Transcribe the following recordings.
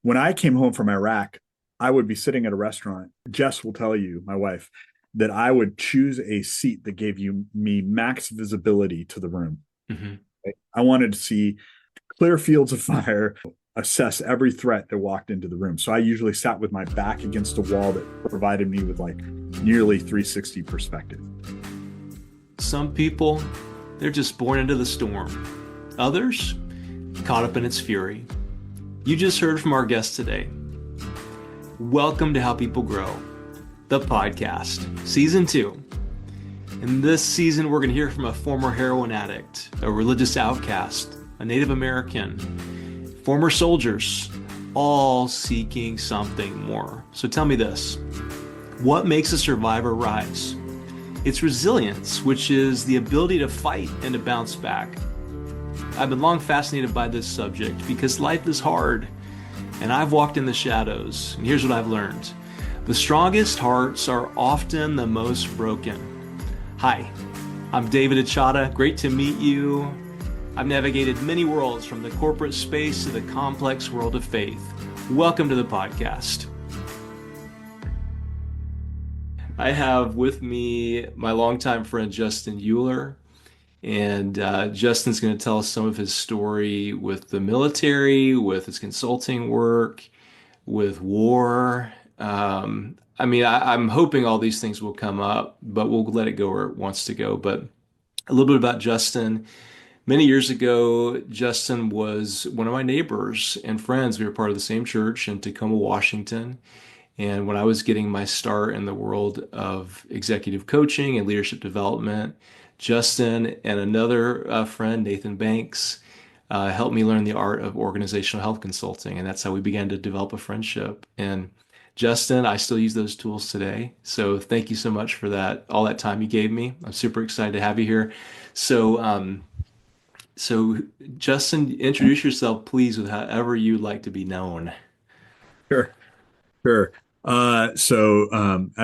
When I came home from Iraq, I would be sitting at a restaurant. Jess will tell you, my wife, that I would choose a seat that gave me max visibility to the room. Hmm. Right? I wanted to see clear fields of fire, assess every threat that walked into the room. So I usually sat with my back against a wall that provided me with like nearly 360 perspective. Some people, they're just born into the storm. Others, caught up in its fury. You just heard from our guest today. Welcome to How People Grow, the podcast, season 2. In this season, we're going to hear from a former heroin addict, a religious outcast, a Native American, former soldiers, all seeking something more. So tell me this. What makes a survivor rise? It's resilience, which is the ability to fight and to bounce back. I've been long fascinated by this subject because life is hard, and I've walked in the shadows, and here's what I've learned. The strongest hearts are often the most broken. Hi, I'm David Achata. Great to meet you. I've navigated many worlds from the corporate space to the complex world of faith. Welcome to the podcast. I have with me my longtime friend Justin Uhler, and Justin's going to tell us some of his story with the military, with his consulting work, with war. I'm hoping all these things will come up, but we'll let it go where it wants to go. But a little bit about Justin. Many years ago, Justin was one of my neighbors and friends. We were part of the same church in Tacoma, Washington. And when I was getting my start in the world of executive coaching and leadership development, Justin and another friend, Nathan Banks, helped me learn the art of organizational health consulting. And that's how we began to develop a friendship. And Justin, I still use those tools today. So thank you so much for that, all that time you gave me. I'm super excited to have you here. So, um, so Justin, introduce yourself, please, with however you'd like to be known. Sure, sure. As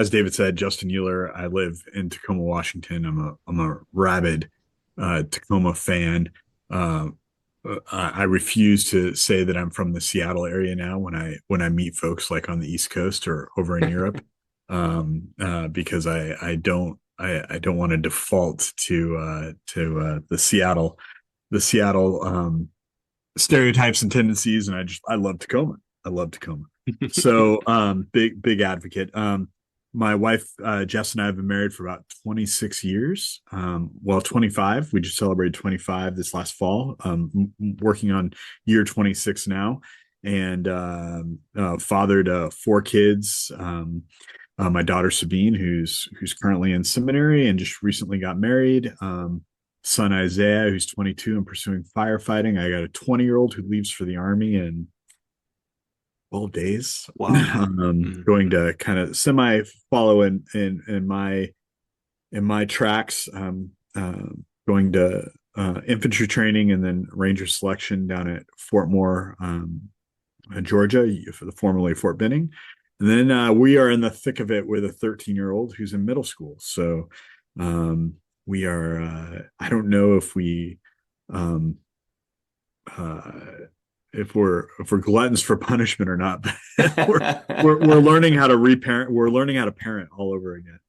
David said, Justin Euler, I live in Tacoma, Washington. I'm a rabid Tacoma fan. Uh, I refuse to say that I'm from the Seattle area now when I meet folks like on the East Coast or over in Europe, because I don't want to default to the Seattle stereotypes and tendencies, and I love Tacoma. I love Tacoma. Big advocate. My wife Jess and I have been married for about 26 years. 25. We just celebrated 25 this last fall. Working on year 26 now, and fathered 4 kids. My daughter Sabine, who's currently in seminary and just recently got married. Son Isaiah, who's 22 and pursuing firefighting. I got a 20-year-old who leaves for the army in 12 days. Wow. Going to kind of semi follow in my tracks. Going to infantry training and then ranger selection down at Fort Moore, Georgia, for the formerly Fort Benning. And then we are in the thick of it with a 13-year-old who's in middle school. So we are. I don't know um, uh, if we're gluttons for punishment or not. But we're learning how to reparent. We're learning how to parent all over again.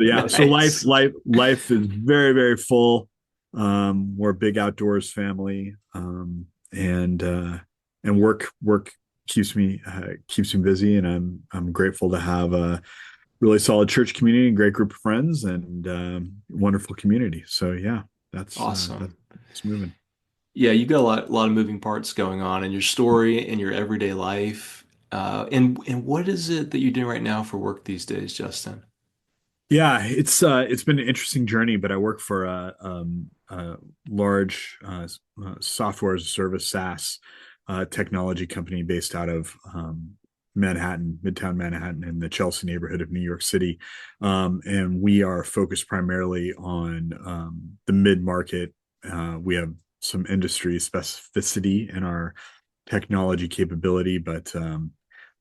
Yeah. So Nice. life is very very full. We're a big outdoors family, and work keeps me busy, and I'm grateful to have a really solid church community and great group of friends and wonderful community. So yeah, Awesome. that's moving. Yeah, you got a lot of moving parts going on in your story, in your everyday life. And what is it that you're doing right now for work these days, Justin? Yeah, it's been an interesting journey, but I work for a large software as a service SaaS technology company based out of Manhattan, Midtown Manhattan, in the Chelsea neighborhood of New York City, and we are focused primarily on the mid market. We have some industry specificity in our technology capability, but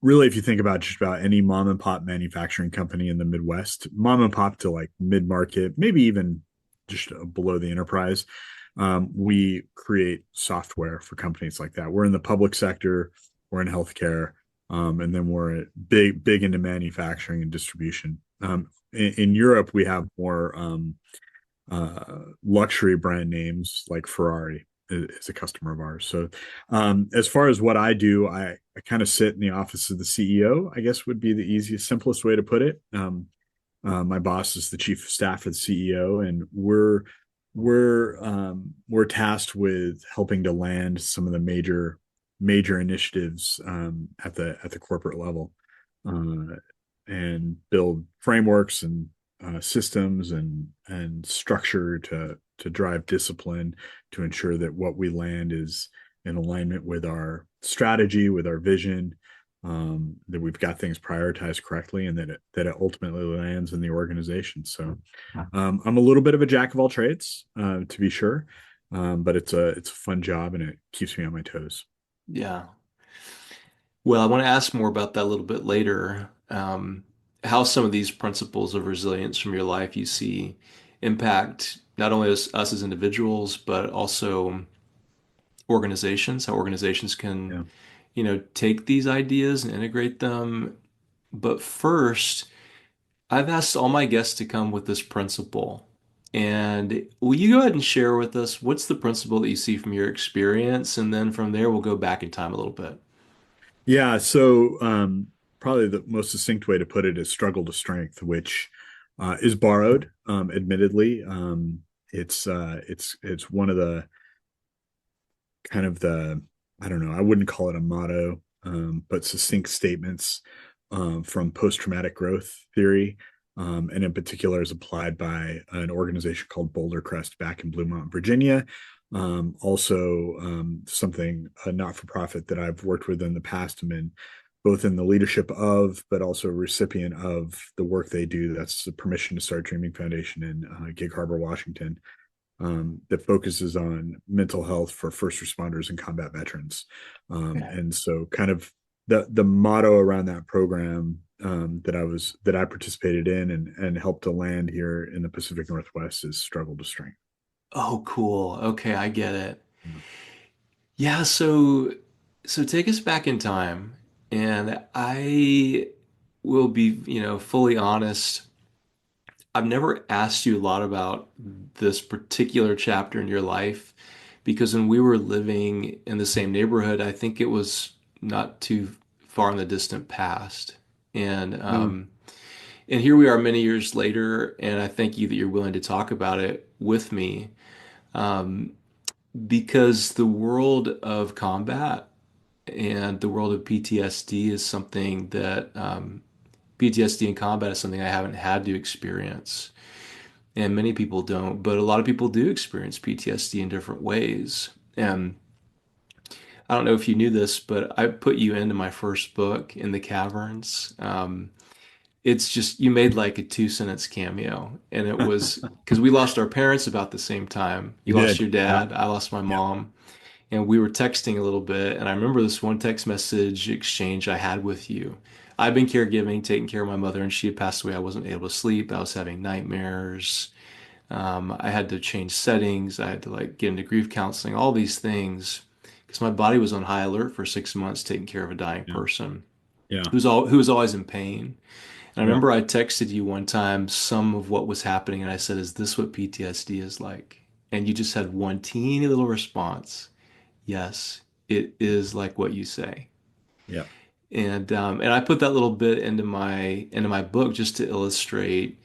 really, if you think about just about any mom and pop manufacturing company in the Midwest, mom and pop to like mid market, maybe even just below the enterprise, we create software for companies like that. We're in the public sector. we're in healthcare, and then we're big into manufacturing and distribution. In Europe, we have more luxury brand names like Ferrari is a customer of ours. So, as far as what I do, I kind of sit in the office of the CEO, I guess would be the easiest, simplest way to put it. My boss is the chief of staff of the CEO, and we're tasked with helping to land some of the major initiatives at the corporate level, uh, and build frameworks and systems and structure to drive discipline to ensure that what we land is in alignment with our strategy, with our vision, that we've got things prioritized correctly, and that it ultimately lands in the organization. So I'm a little bit of a jack of all trades, to be sure, but it's a fun job and it keeps me on my toes. Yeah. Well, I want to ask more about that a little bit later. How some of these principles of resilience from your life you see impact not only us as individuals, but also organizations, how organizations can, Yeah. take these ideas and integrate them. But first, I've asked all my guests to come with this principle. And will you go ahead and share with us what's the principle that you see from your experience? And then from there, we'll go back in time a little bit. Yeah. So probably the most succinct way to put it is struggle to strength, which is borrowed, admittedly. It's one of the kind of the, I don't know, I wouldn't call it a motto, but succinct statements from post-traumatic growth theory, and in particular is applied by an organization called Boulder Crest back in Bluemont, Virginia. Also, something, a not-for-profit that I've worked with in the past and been both in the leadership of, but also a recipient of the work they do. That's the Permission to Start Dreaming Foundation in Gig Harbor, Washington, that focuses on mental health for first responders and combat veterans. Yeah. And so, kind of the motto around that program, that I participated in and helped to land here in the Pacific Northwest is struggle to strength. Oh, cool. Okay, I get it. Yeah. Yeah, so take us back in time, and I will be, fully honest. I've never asked you a lot about this particular chapter in your life because when we were living in the same neighborhood, I think it was not too far in the distant past. And No. um, and here we are many years later, and I thank you that you're willing to talk about it with me. Um, because the world of combat and the world of PTSD is something that PTSD in combat is something I haven't had to experience. And many people don't, but a lot of people do experience PTSD in different ways. And I don't know if you knew this, but I put you into my first book, In the Caverns. It's just you made like a two-sentence cameo, and it was because we lost our parents about the same time. We You lost did. your Yeah. dad, I lost my Yeah. mom, and we were texting a little bit. And I remember this one text message exchange I had with you. I've been caregiving, taking care of my mother, and she had passed away. I wasn't able to sleep. I was having nightmares. I had to change settings. I had to like get into grief counseling, all these things, because my body was on high alert for 6 months taking care of a dying Yeah. person Yeah. who was always in pain. And I Yeah. remember I texted you one time some of what was happening, and I said, "Is this what PTSD is like?" And you just had one teeny little response. Yes, it is like what you say. Yeah. And I put that little bit into my book just to illustrate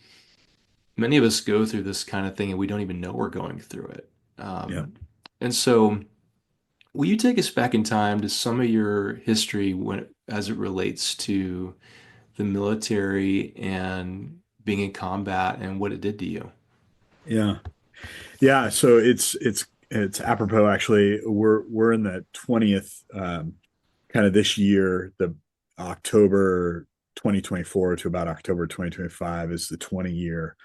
many of us go through this kind of thing and we don't even know we're going through it. Yeah. And so, will you take us back in time to some of your history when as it relates to the military and being in combat and what it did to you? Yeah. Yeah. So it's apropos actually. We're in the 20th, kind of this year, the October 2024 to about October 2025 is the 20-year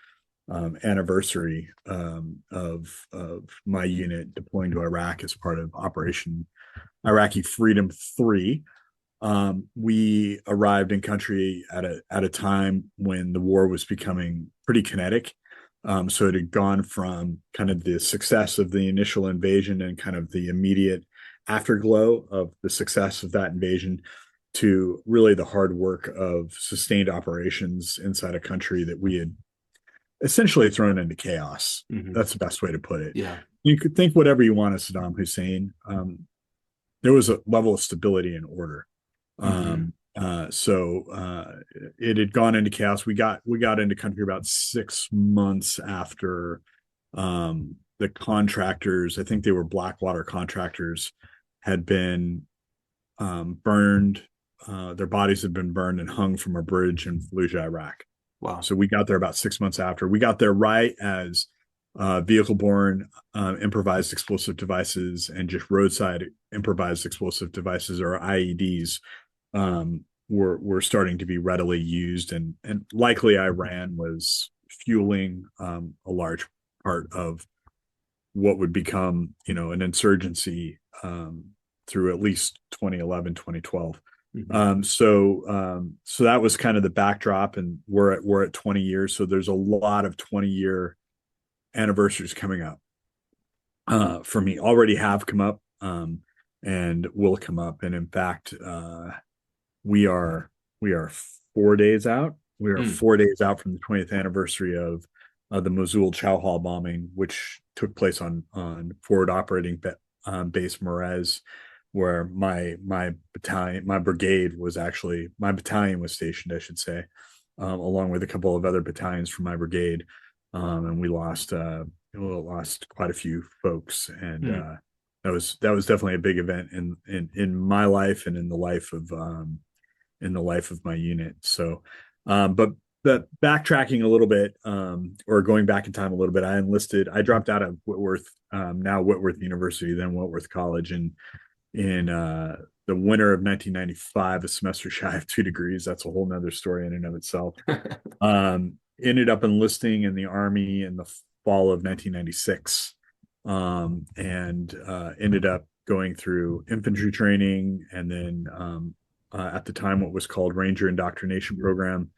anniversary, of my unit deploying to Iraq as part of Operation Iraqi Freedom 3. We arrived in country at a time when the war was becoming pretty kinetic. So it had gone from kind of the success of the initial invasion and kind of the immediate afterglow of the success of that invasion to really the hard work of sustained operations inside a country that we had essentially thrown into chaos. Hmm. That's the best way to put it. Yeah. You could think whatever you want of Saddam Hussein. There was a level of stability and order. Hmm. So it had gone into chaos. We got into country about 6 months after the contractors, I think they were Blackwater contractors, had been burned. Their bodies had been burned and hung from a bridge in Fallujah, Iraq. Wow. So we got there about 6 months after. We got there right as vehicle-borne improvised explosive devices and just roadside improvised explosive devices, or IEDs, were starting to be readily used, and likely Iran was fueling a large part of what would become, an insurgency through at least 2011, 2012. Hmm. So that was kind of the backdrop, and we're at 20 years. So there's a lot of 20-year anniversaries coming up for me. Already have come up, and will come up. And in fact, we are we are 4 days out. We are Mm. 4 days out from the 20th anniversary of the Mosul Chow Hall bombing, which took place on forward operating base Merez, where my battalion, my brigade was actually my battalion was stationed, I should say, along with a couple of other battalions from my brigade, and we lost quite a few folks, and Mm. that was definitely a big event in my life and in the life of my unit. So, but backtracking a little bit, or going back in time a little bit, I dropped out of Whitworth, now Whitworth University, then Whitworth College, and in the winter of 1995, a semester shy of 2 degrees. That's a whole nother story in and of itself. Ended up enlisting in the Army in the fall of 1996, and ended up going through infantry training, and then at the time what was called Ranger Indoctrination Program,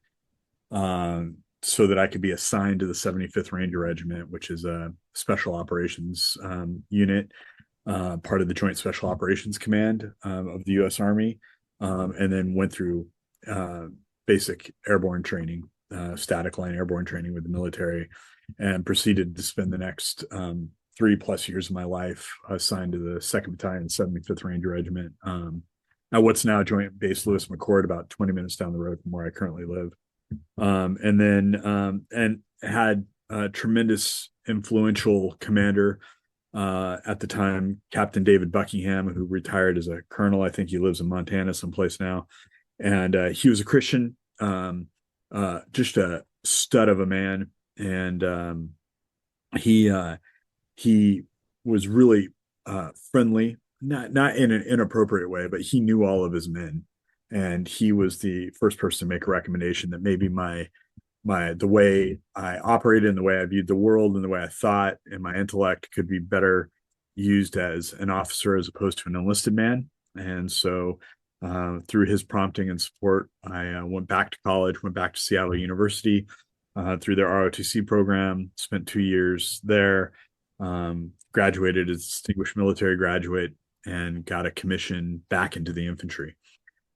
so that I could be assigned to the 75th Ranger Regiment, which is a special operations unit, part of the Joint Special Operations Command of the U.S. Army, and then went through uh, basic airborne training, static line airborne training with the military, and proceeded to spend the next 3+ years of my life assigned to the 2nd Battalion, 75th Ranger Regiment, at what's now Joint Base Lewis McChord, about 20 minutes down the road from where I currently live. And then and had a tremendous influential commander at the time, Captain David Buckingham, who retired as a colonel. I think he lives in Montana someplace now. And he was a Christian, just a stud of a man. And he he was really friendly, not in an inappropriate way, but he knew all of his men. And he was the first person to make a recommendation that maybe the way I operated and the way I viewed the world and the way I thought and my intellect could be better used as an officer as opposed to an enlisted man. And so, through his prompting and support, I went back to college, went back to Seattle University through their ROTC program, spent 2 years there, graduated as a distinguished military graduate, and got a commission back into the infantry.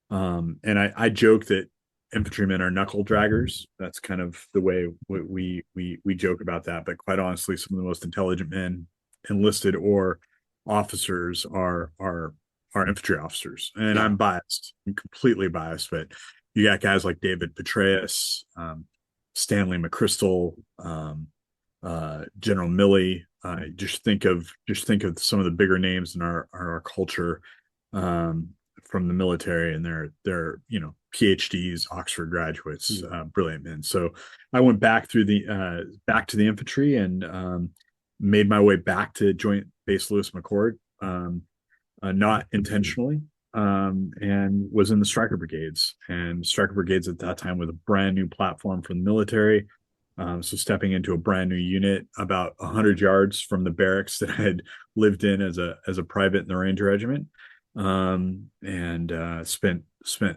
And I joke that infantrymen are knuckle draggers. That's kind of the way we joke about that. But quite honestly, some of the most intelligent men, enlisted or officers, are infantry officers. And Yeah. I'm biased. I'm completely biased. But you got guys like David Petraeus, Stanley McChrystal, General Milley. Just think of some of the bigger names in our culture, um, from the military, and they're PhDs, Oxford graduates, Mm. brilliant men. So I went back to the infantry, and made my way back to Joint Base Lewis McChord, not intentionally, and was in the Striker Brigades. And Striker Brigades at that time was a brand new platform for the military. So stepping into a brand new unit about 100 yards from the barracks that I had lived in as a private in the Ranger Regiment, and spent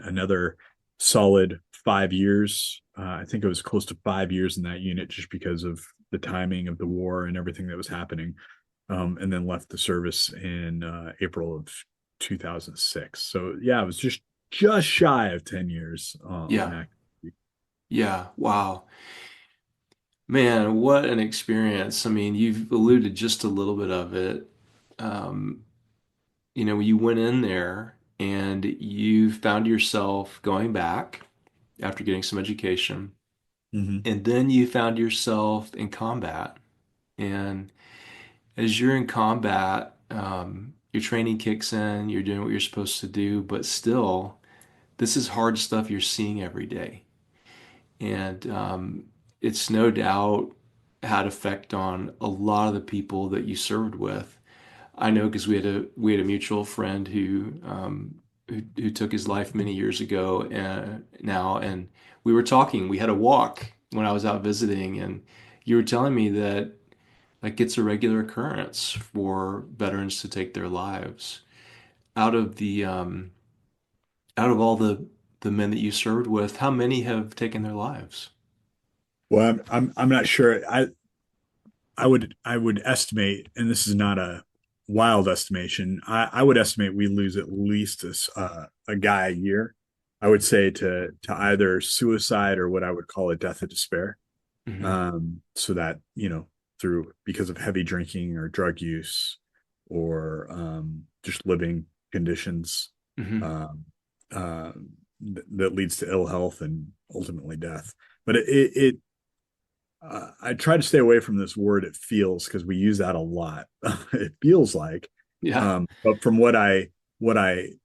another solid 5 years. I think it was close to 5 years in that unit, just because of the timing of the war and everything that was happening. and then left the service in April of 2006. So yeah, it was just shy of 10 years on Yeah. active duty. Yeah. Wow. Man, what an experience. I mean, you've alluded just a little bit of it. Um, you went in there and you found yourself going back after getting some education, Mm-hmm. and then you found yourself in combat. And as you're in combat, your training kicks in, you're doing what you're supposed to do, but still, this is hard stuff you're seeing every day. And it's no doubt had effect on a lot of the people that you served with. I know because we had a mutual friend who took his life many years ago now, and we were talking. We had a walk when I was out visiting, and you were telling me that like it's a regular occurrence for veterans to take their lives. Out of the out of all the men that you served with, how many have taken their lives? Well, I'm not sure. I would estimate, and this is not a wild estimation. I would estimate we lose at least a guy a year. I would say to either suicide or what I would call a death of despair. Hmm. So that, through because of heavy drinking or drug use or just living conditions, Hmm. um, uh, that leads to ill health and ultimately death. But it I try to stay away from this word it feels because we use that a lot. It feels like, Yeah. but from what I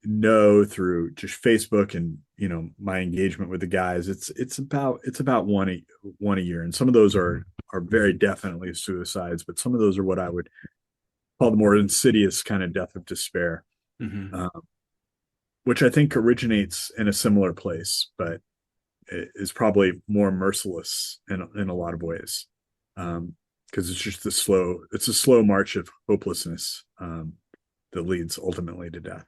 know through just Facebook and my engagement with the guys, it's about one a year, and some of those are very definitely suicides, but some of those are what I would call the more insidious kind of death of despair, Hmm. uh, which I think originates in a similar place, but is probably more merciless in a lot of ways, because it's a slow march of hopelessness, that leads ultimately to death.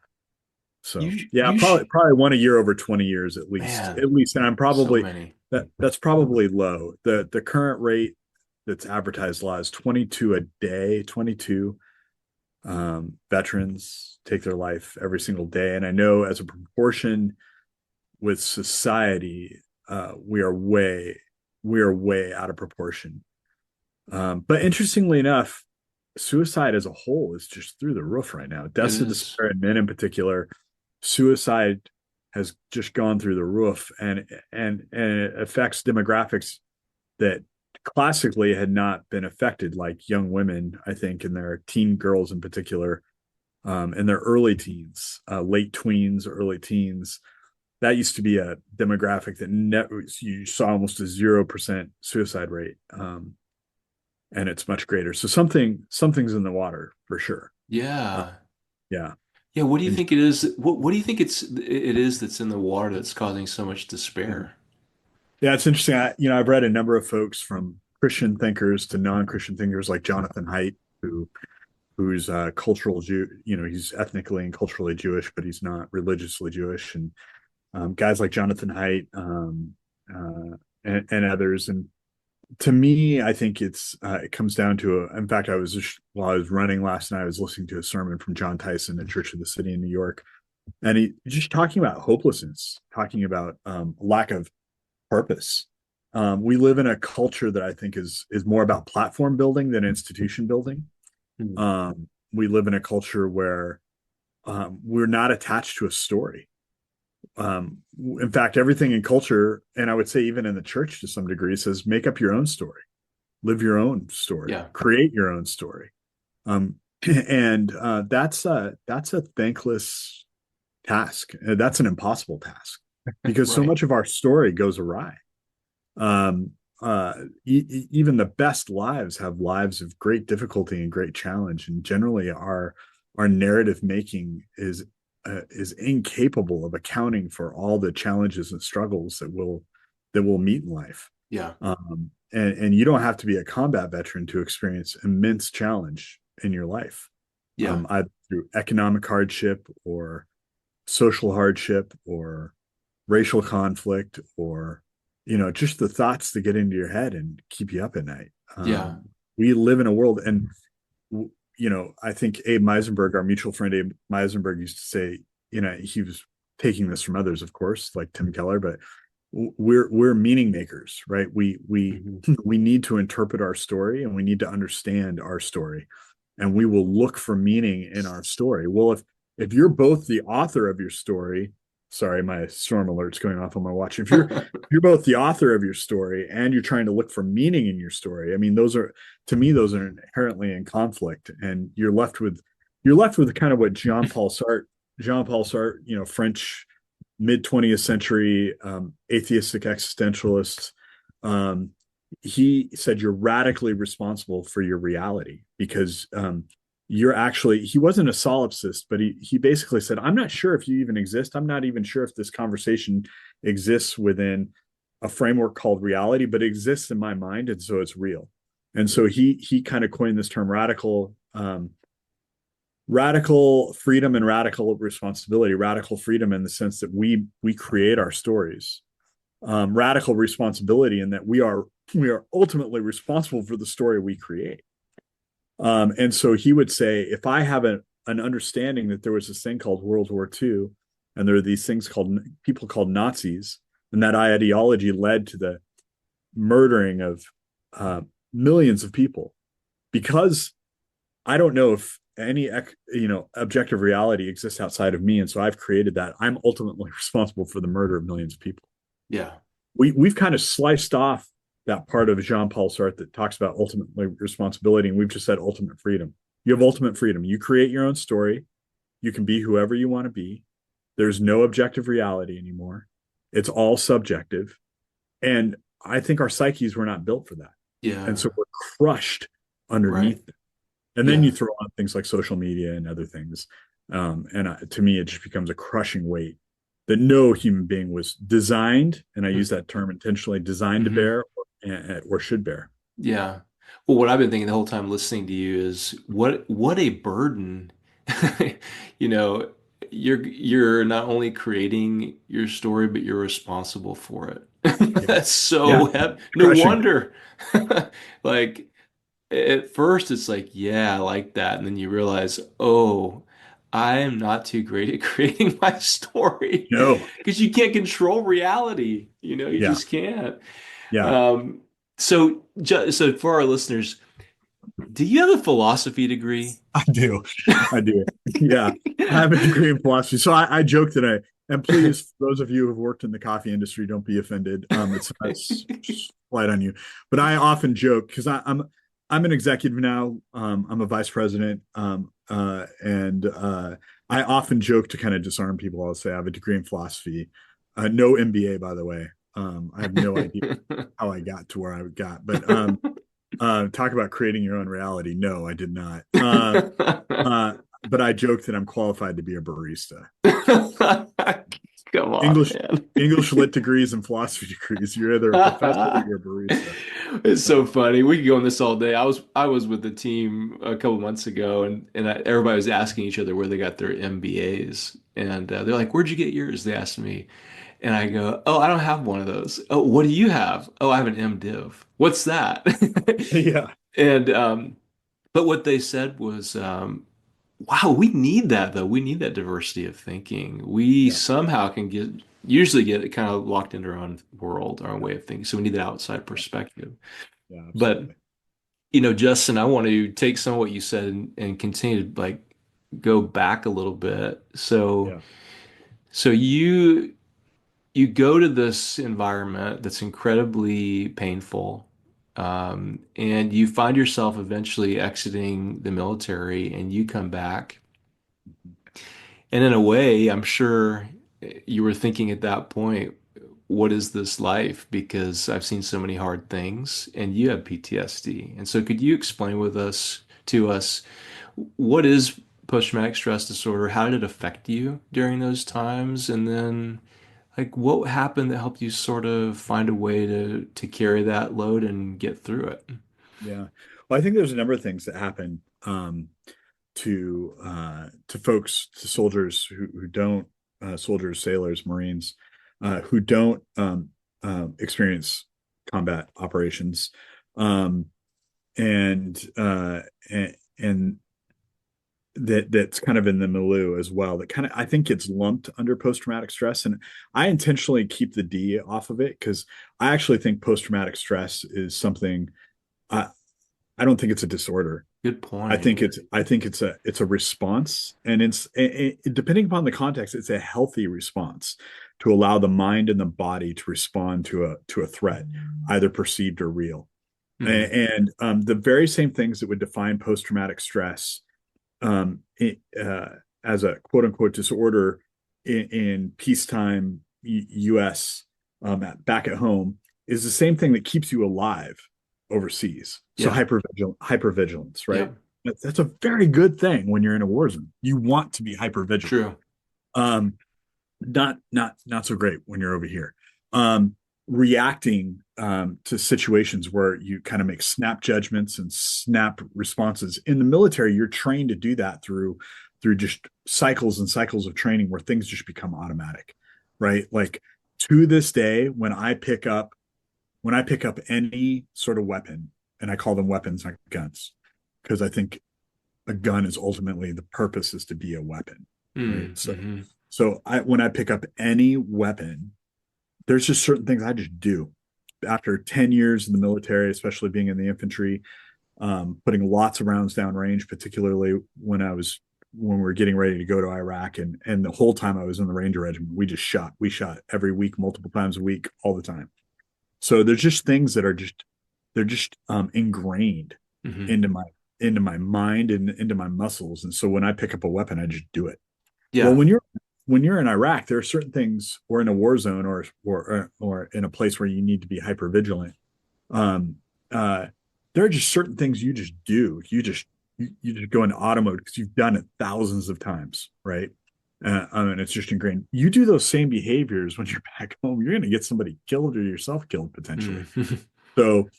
So You yeah, you probably one a year over 20 years at least, man, and I'm so probably many. that's probably low. The current rate that's advertised law is 22 a day. 22 veterans take their life every single day, and I know as a proportion with society, we are way out of proportion. But interestingly enough, suicide as a whole is just through the roof right now. It Deaths of is. despair in men in particular, suicide has just gone through the roof, and it affects demographics that classically had not been affected, like young women, I think, and their teen girls in particular, in their early teens, late tweens, early teens. That used to be a demographic that you saw almost a 0% suicide rate, and it's much greater. So something's in the water for sure. Uh, Yeah. yeah, Yeah, what do you and think it is? What do you think it is that's in the water that's causing so much despair? yeah, it's interesting. I've read a number of folks from Christian thinkers to non-Christian thinkers like Jonathan Haidt, who's cultural Jew. He's ethnically and culturally Jewish, but he's not religiously Jewish, and guys like Jonathan Haidt, and others. And to me, I think it comes down to in fact, while I was running last night, I was listening to a sermon from John Tyson at Church of the City in New York, and he just talking about hopelessness, talking about lack of purpose. We live in a culture that I think is more about platform building than institution building. Hmm. We live in a culture where we're not attached to a story. In fact, everything in culture, and I would say even in the church to some degree, says make up your own story, live your own story, Yeah. create your own story. Um, and that's a thankless task. That's an impossible task because so Right. much of our story goes awry. Um, Even the best lives have lives of great difficulty and great challenge, and generally our narrative making is incapable of accounting for all the challenges and struggles that we'll meet in life. Yeah. And you don't have to be a combat veteran to experience immense challenge in your life, Yeah. either through economic hardship or social hardship or racial conflict or just the thoughts that get into your head and keep you up at night. Yeah. We live in a world, and I think Abe Meisenberg, our mutual friend Abe Meisenberg, used to say, he was taking this from others, of course, like Tim Keller, but we're meaning makers, right? We Mhm. we need to interpret our story and we need to understand our story, and we will look for meaning in our story. Well, if you're both the author of your story, sorry, my storm alert's going off on my watch. If you're both the author of your story and you're trying to look for meaning in your story, I mean, those are to me those are inherently in conflict, and you're left with kind of what Jean Paul Sartre, French mid 20th century atheistic existentialist. Um, he said you're radically responsible for your reality because he wasn't a solipsist, but he basically said, I'm not sure if you even exist. I'm not even sure if this conversation exists within a framework called reality, but it exists in my mind. And so it's real. And so he kind of coined this term radical freedom and radical responsibility. Radical freedom in the sense that we create our stories. Radical responsibility in that we are ultimately responsible for the story we create. And so he would say, if I have an understanding that there was this thing called World War II, and there are these things called people called Nazis, and that ideology led to the murdering of uh, millions of people, because I don't know if any objective reality exists outside of me, and so I've created that. I'm ultimately responsible for the murder of millions of people. Yeah. We've kind of sliced off that part of Jean-Paul Sartre that talks about ultimate responsibility, and we've just said ultimate freedom. You have ultimate freedom. You create your own story. You can be whoever you want to be. There's no objective reality anymore. It's all subjective. And I think our psyches were not built for that. And Yeah. so we're crushed Right. underneath it. And then you Yeah. throw on things like social media and other things. And to me, it just becomes a crushing weight that no human being was designed, and I use that term intentionally, designed to Mhm. bear or should bear. Yeah. Well, what I've been thinking the whole time listening to you is what a burden. You know, you're not only creating your story, but you're responsible for it. Yeah. That's Yeah. so heavy. It's No crushing. wonder. Like at first it's like, yeah, I like that. And then you realize, oh, I am not too great at creating my story No. because you can't control reality. You Yeah. just can't. Yeah. Um, so for our listeners, do you have a philosophy degree? I do. I do. Yeah. I have a degree in philosophy. So I joke that and please, those of you who've worked in the coffee industry, don't be offended. It's not slight on you, but I often joke because I'm an executive now. I'm a vice president. And I often joke to kind of disarm people. I'll say I have a degree in philosophy, no MBA, by the way. I have no idea how I got to where I got, but talk about creating your own reality. No, I did not. Uh, but I joke that I'm qualified to be a barista. Come on, English man. English lit degrees and philosophy degrees. You're either a professor or you're a barista. It's Uh, so funny. We could go on this all day. I was with the team a couple months ago, and everybody was asking each other where they got their MBAs, and they're like, "Where'd you get yours?" They asked me, and I go, "Oh, I don't have one of those." "Oh, what do you have?" "Oh, I have an MDiv." "What's that?" yeah, And but what they said was, wow, we need that though. We need that diversity of thinking. We yeah, somehow can usually get kind of locked into our own world, our own yeah, way of thinking. So we need that outside yeah, perspective. yeah, But, absolutely. Justin, I want to take some of what you said and continue to like go back a little bit. So, Yeah. so you go to this environment that's incredibly painful, and you find yourself eventually exiting the military, and you come back. And in a way, I'm sure you were thinking at that point, what is this life? Because I've seen so many hard things, and you have PTSD. And so, could you explain to us, what is post-traumatic stress disorder? How did it affect you during those times? And then, like, what happened that helped you sort of find a way to carry that load and get through it? Yeah. Well, I think there's a number of things that happen to folks, to soldiers who don't, soldiers, sailors, Marines, who don't experience combat operations, um, and and that's kind of in the milieu as well, that kind of I think gets lumped under post-traumatic stress. And I intentionally keep the D off of it because I actually think post-traumatic stress is something. I, I don't think it's a disorder. Good point. I think it's a response, and depending upon the context, it's a healthy response to allow the mind and the body to respond to a threat, either perceived or real. Hmm. The very same things that would define post-traumatic stress as a quote unquote disorder in peacetime U.S. Back at home is the same thing that keeps you alive overseas. So Yeah. hypervigilance, right? Yeah. That's a very good thing when you're in a war zone. You want to be hypervigilant. True. Um, not so great when you're over here. Reacting to situations where you kind of make snap judgments and snap responses. In the military, you're trained to do that through just cycles and cycles of training where things just become automatic, right? Like to this day, when I pick up any sort of weapon, and I call them weapons, not guns, because I think a gun is ultimately the purpose is to be a weapon, right? Mm-hmm. So when I pick up any weapon, there's just certain things I just do. After 10 years in the military, especially being in the infantry, putting lots of rounds down range, particularly when we were getting ready to go to Iraq, and the whole time I was in the Ranger Regiment, we shot every week, multiple times a week, all the time. So there's just things that are just they're just ingrained Hmm. into my mind and into my muscles. And so when I pick up a weapon, I just do it. Well, Yeah. when you're in Iraq, there are certain things, or in a war zone, or in a place where you need to be hyper vigilant. Um, uh, there are just certain things you just do. You just go into auto mode because you've done it thousands of times, right? I mean, it's just ingrained. You do those same behaviors when you're back home, you're going to get somebody killed or yourself killed potentially. Mm. So,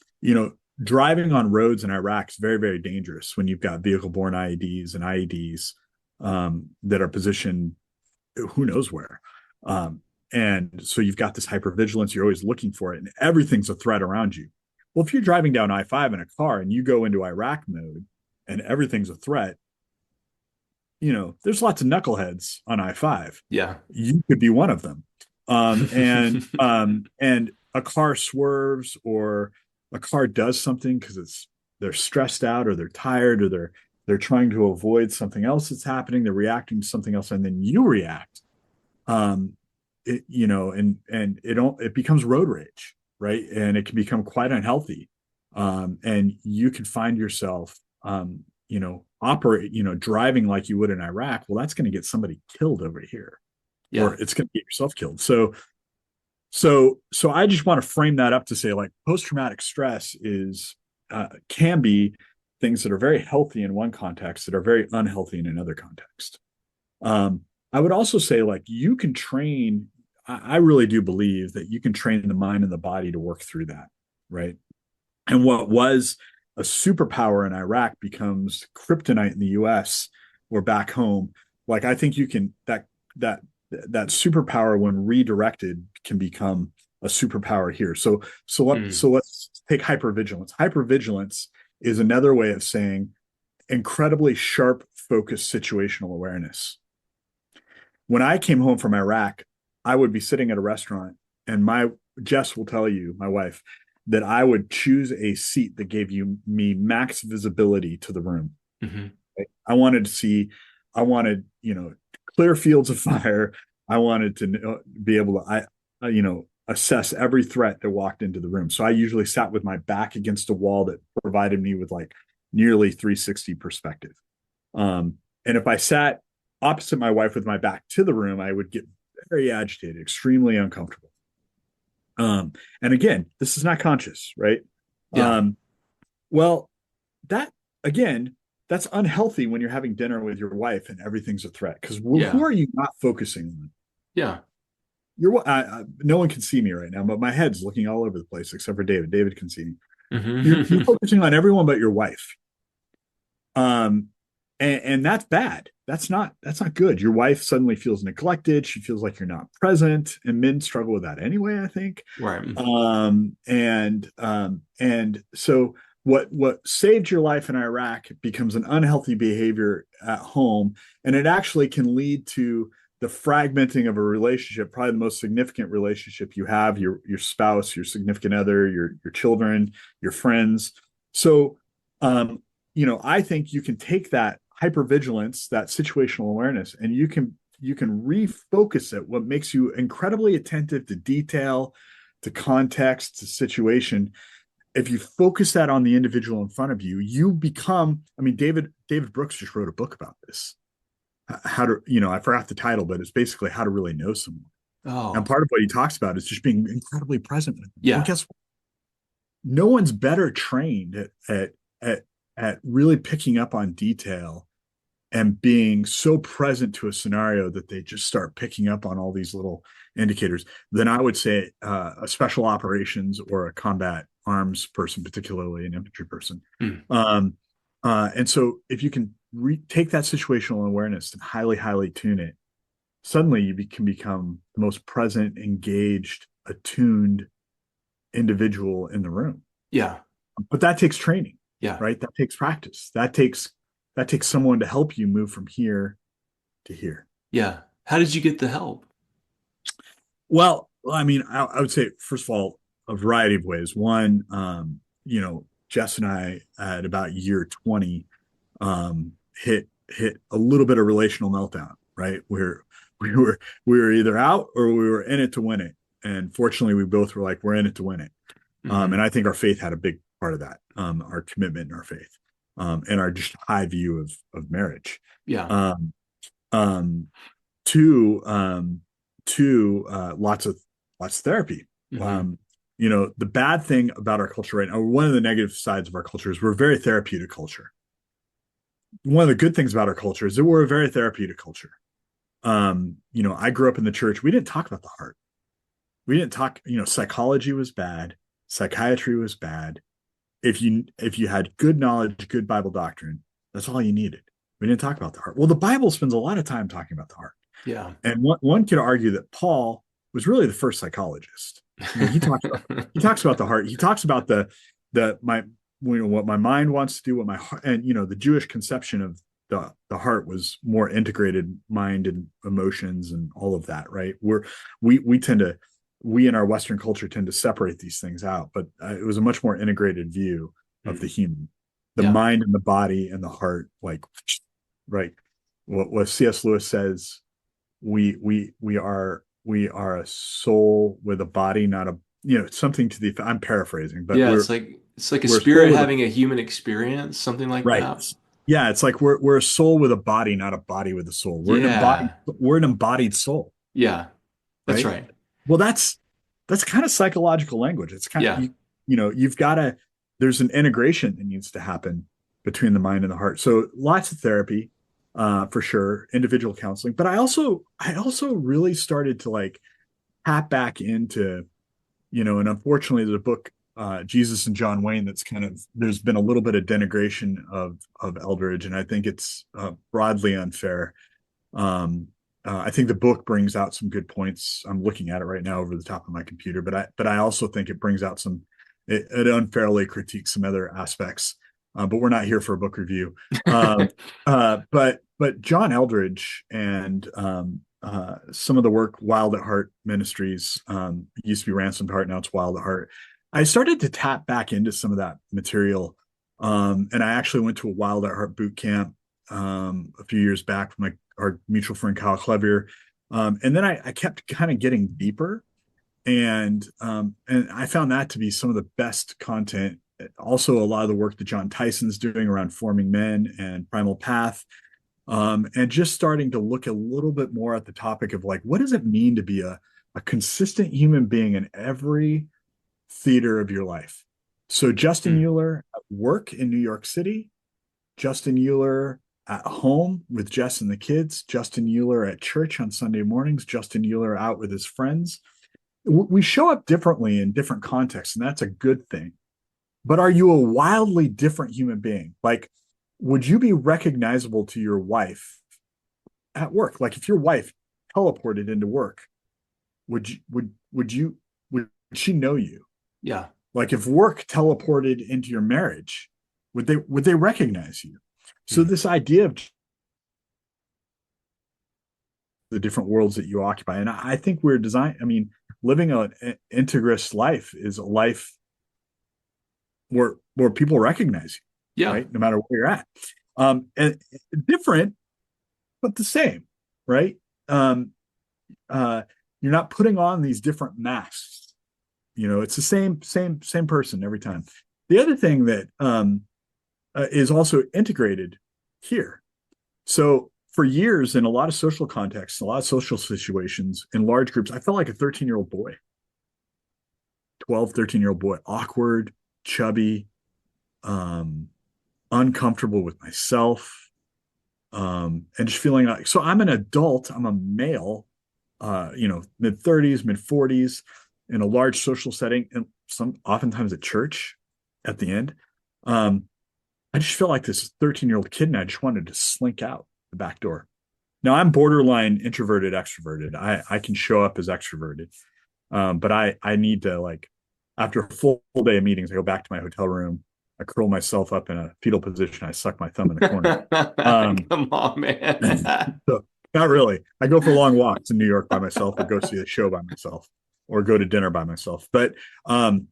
driving on roads in Iraq is very, very dangerous when you've got vehicle-borne IEDs and IEDs that are positioned who knows where. Um, and so you've got this hypervigilance, you're always looking for it, and everything's a threat around you. Well, if you're driving down I-5 in a car and you go into Iraq mode and everything's a threat, there's lots of knuckleheads on I-5. Yeah. You could be one of them. And a car swerves, or a car does something because they're stressed out, or they're tired, or they're trying to avoid something else that's happening. They're reacting to something else, and then you react. Um, and it becomes road rage, right? And it can become quite unhealthy. And you can find yourself, driving like you would in Iraq. Well, that's going to get somebody killed over here, or Yeah. it's going to get yourself killed. So I just want to frame that up to say, like, post-traumatic stress can be things that are very healthy in one context that are very unhealthy in another context. I would also say, like, you can train. I really do believe that you can train the mind and the body to work through that, right? And what was a superpower in Iraq becomes kryptonite in the U.S. or back home. Like, I think you can that superpower, when redirected, can become a superpower here. Mm. So let's take hypervigilance. Hypervigilance is another way of saying incredibly sharp, focused situational awareness. When I came home from Iraq, I would be sitting at a restaurant, and my Jess will tell you, my wife, that I would choose a seat that gave me max visibility to the room. Hmm. Right? I wanted, clear fields of fire. I wanted to be able to, assess every threat that walked into the room. So I usually sat with my back against a wall that provided me with like nearly 360 perspective. And if I sat opposite my wife with my back to the room, I would get very agitated, extremely uncomfortable. And again, this is not conscious, right? Yeah. Um, well, that again, that's unhealthy when you're having dinner with your wife and everything's a threat. Because who Yeah. are you not focusing on? Yeah. No one can see me right now, but my head's looking all over the place except for David. David can see me. You're Hmm. focusing on everyone but your wife. Um, and that's bad. That's not good. Your wife suddenly feels neglected. She feels like you're not present, and men struggle with that anyway, I think. Right. And so what saved your life in Iraq becomes an unhealthy behavior at home, and it actually can lead to the fragmenting of a relationship, probably the most significant relationship you have, your spouse, your significant other, your children, your friends. So, um, I think you can take that hypervigilance, that situational awareness, and you can refocus it. What makes you incredibly attentive to detail, to context, to situation, if you focus that on the individual in front of you, you become, I mean, David Brooks just wrote a book about this. How to, I forgot the title, but it's basically how to really know someone. And Oh, part of what he talks about is just being incredibly present with them. Well, yeah. guess what? No one's better trained at really picking up on detail and being so present to a scenario that they just start picking up on all these little indicators, then I would say a special operations or a combat arms person, particularly an infantry person. Mm. Um, and so if you can take that situational awareness and highly, highly tune it, suddenly can become the most present, engaged, attuned individual in the room. Yeah. But that takes training, Yeah. right? That takes practice. That takes someone to help you move from here to here. Yeah. How did you get the help? Well, I mean, I would say first of all, a variety of ways. One, Jess and I at about year 20 hit a little bit of relational meltdown, right? Where we were either out or we were in it to win it. And fortunately, we both were like, we're in it to win it. And Hmm. I think our faith had a big part of that, our commitment and our faith, and our just high view of marriage. Yeah. Um, um, two, lots of therapy. Hmm. Um, the bad thing about our culture right now, one of the negative sides of our culture is we're a very therapeutic culture. One of the good things about our culture is that we're a very therapeutic culture. I grew up in the church. We didn't talk about the heart. We didn't talk, psychology was bad, psychiatry was bad. If you had good knowledge, good Bible doctrine, that's all you needed. We didn't talk about the heart. Well, the Bible spends a lot of time talking about the heart. Yeah. And one could argue that Paul was really the first psychologist. He talks about the heart. He talks about the my what my mind wants to do, what my heart, and the Jewish conception of the heart was more integrated mind and emotions and all of that, right? We in our Western culture tend to separate these things out, but it was a much more integrated view of the Mm. human, the Yeah. mind and the body and the heart, like right. What C.S. Lewis says, we are a soul with a body, not a something to the. I'm paraphrasing, but Yeah. we're It's like a we're a soul spirit with a having a human experience, something like right. that. Yeah, it's like we're a soul with a body, not a body with a soul. Yeah. We're an embodied soul, Yeah. That's right? right. Well, that's kind of psychological language. It's kind of Yeah. you've got to there's an integration that needs to happen between the mind and the heart. So lots of therapy, for sure, individual counseling. But I also really started to like tap back into and unfortunately there's a book, Jesus and John Wayne, that's kind of there's been a little bit of denigration of Eldridge, and I think it's broadly unfair. I think the book brings out some good points. I'm looking at it right now over the top of my computer, but I also think it brings out it unfairly critiques some other aspects. But we're not here for a book review. Um, but John Eldridge and some of the work Wild at Heart Ministries, used to be Ransomed Heart, now it's Wild at Heart. I started to tap back into some of that material, and I actually went to a Wild at Heart boot camp a few years back with our mutual friend Kyle Clevier. And then I kept kind of getting deeper, and I found that to be some of the best content. Also, a lot of the work that John Tyson's doing around forming men and primal path, and just starting to look a little bit more at the topic of like, what does it mean to be a consistent human being in every theater of your life? So Justin Mm. Uhler at work in New York City, Justin Uhler at home with Jess and the kids, Justin Uhler at church on Sunday mornings, Justin Uhler out with his friends. We show up differently in different contexts, and that's a good thing. But are you a wildly different human being? Like, would you be recognizable to your wife at work? Like, if your wife teleported into work, would she know you? Yeah. Like if work teleported into your marriage, would they recognize you? So Hmm. this idea of the different worlds that you occupy, and I think we're designed. I mean, living an integrous life is a life where people recognize you, Yeah. right? No matter where you're at. And different, but the same, right? Um, uh, you're not putting on these different masks. It's the same person every time. The other thing that is also integrated here. So for years, in a lot of social contexts, a lot of social situations, in large groups, I felt like a 13-year-old boy, 12, 13-year-old boy, awkward, chubby, um, uncomfortable with myself, and just feeling like, so I'm an adult, I'm a male, mid 30s, mid 40s, in a large social setting, and some oftentimes at church at the end. Um, I just feel like this 13-year-old kid, and I just wanted to slink out the back door. Now I'm borderline introverted, extroverted. I can show up as extroverted, but I need to, like, after a full day of meetings, I go back to my hotel room. I curl myself up in a fetal position. I suck my thumb in the corner. Um, Come on, man. so not really. I go for long walks in New York by myself, or go see a show by myself, or go to dinner by myself. But I'm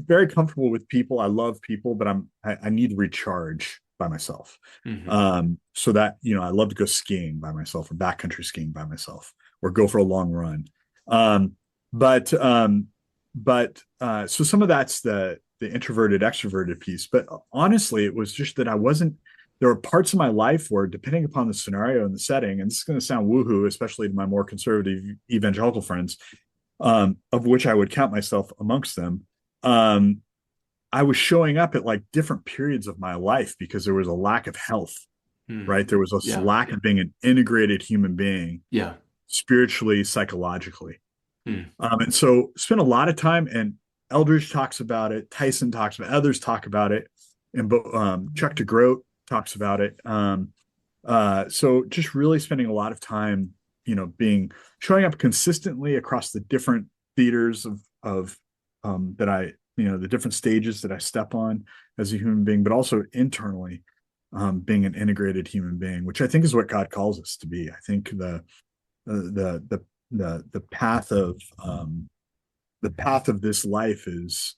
very comfortable with people. I love people, but I need to recharge by myself. Hmm. So that, I love to go skiing by myself, or backcountry skiing by myself, or go for a long run. Um, but so some of that's the introverted extroverted piece. But honestly, it was just that I wasn't. There were parts of my life where, depending upon the scenario and the setting, and this is going to sound woohoo, especially to my more conservative evangelical friends, of which I would count myself amongst them. Um, I was showing up at like different periods of my life because there was a lack of health, Hmm. right? There was a Yeah. lack of being an integrated human being, Yeah. spiritually, psychologically. Hmm. And so spent a lot of time, and Eldridge talks about it, Tyson talks about it, others talk about it, and Chuck DeGroat talks about it. So just really spending a lot of time, being showing up consistently across the different theaters of that the different stages that I step on as a human being, but also internally, being an integrated human being, which I think is what God calls us to be. I think the path of this life is,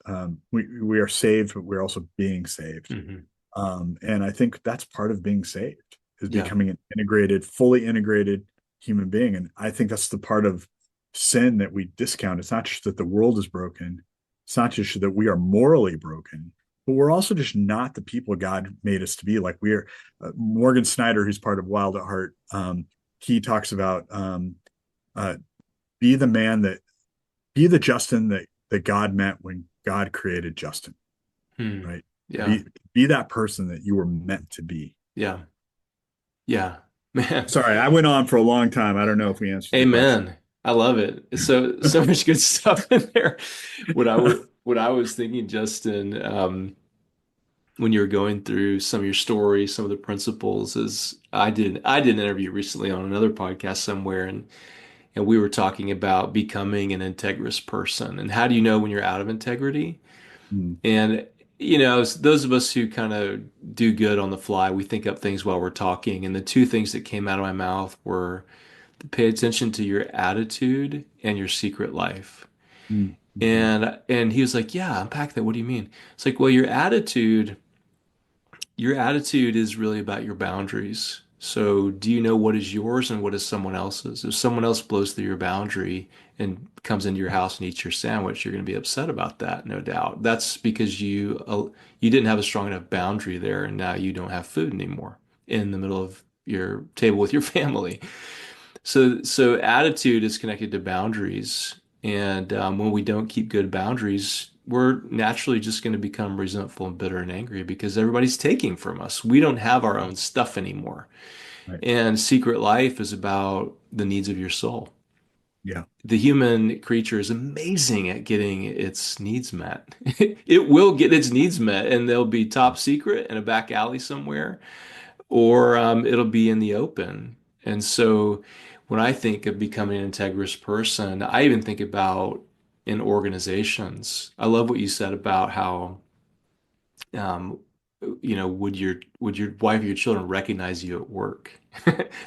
we are saved, but we're also being saved. Hmm. And I think that's part of being saved, is Yeah. becoming an integrated, fully integrated human being. And I think that's the part of sin that we discount. It's not just that the world is broken. It's not just that we are morally broken, but we're also just not the people God made us to be. Like we're Morgan Snyder, who's part of Wild at Heart. He talks about, uh, be the man that be the Justin that God meant when God created Justin, Hmm. right? Yeah. Be that person that you were meant to be. Yeah. Yeah. Man. Sorry, I went on for a long time. I don't know if we answered your question. Amen. I love it. So much good stuff in there. What I was thinking, Justin, when you were going through some of your stories, some of the principles, is I did an interview recently on another podcast somewhere, and we were talking about becoming an integrous person and how do you know when you're out of integrity? Mm, And those of us who kind of do good on the fly, we think up things while we're talking. And the two things that came out of my mouth were to pay attention to your attitude and your secret life. mm, mm, And he was like, "Yeah, unpack that. What do you mean?" It's like, well, your attitude is really about your boundaries. So, do you know what is yours and what is someone else's? If someone else blows through your boundary and comes into your house and eats your sandwich, you're going to be upset about that, no doubt. That's because you didn't have a strong enough boundary there, and now you don't have food anymore in the middle of your table with your family. So attitude is connected to boundaries, and when we don't keep good boundaries, we're naturally just going to become resentful and bitter and angry because everybody's taking from us. We don't have our own stuff anymore. right. And secret life is about the needs of your soul. Yeah. The human creature is amazing at getting its needs met. It will get its needs met, and they'll be top secret in a back alley somewhere, or it'll be in the open. And so when I think of becoming an integrous person, I even think about in organizations. I love what you said about how, um, would your wife or your children recognize you at work?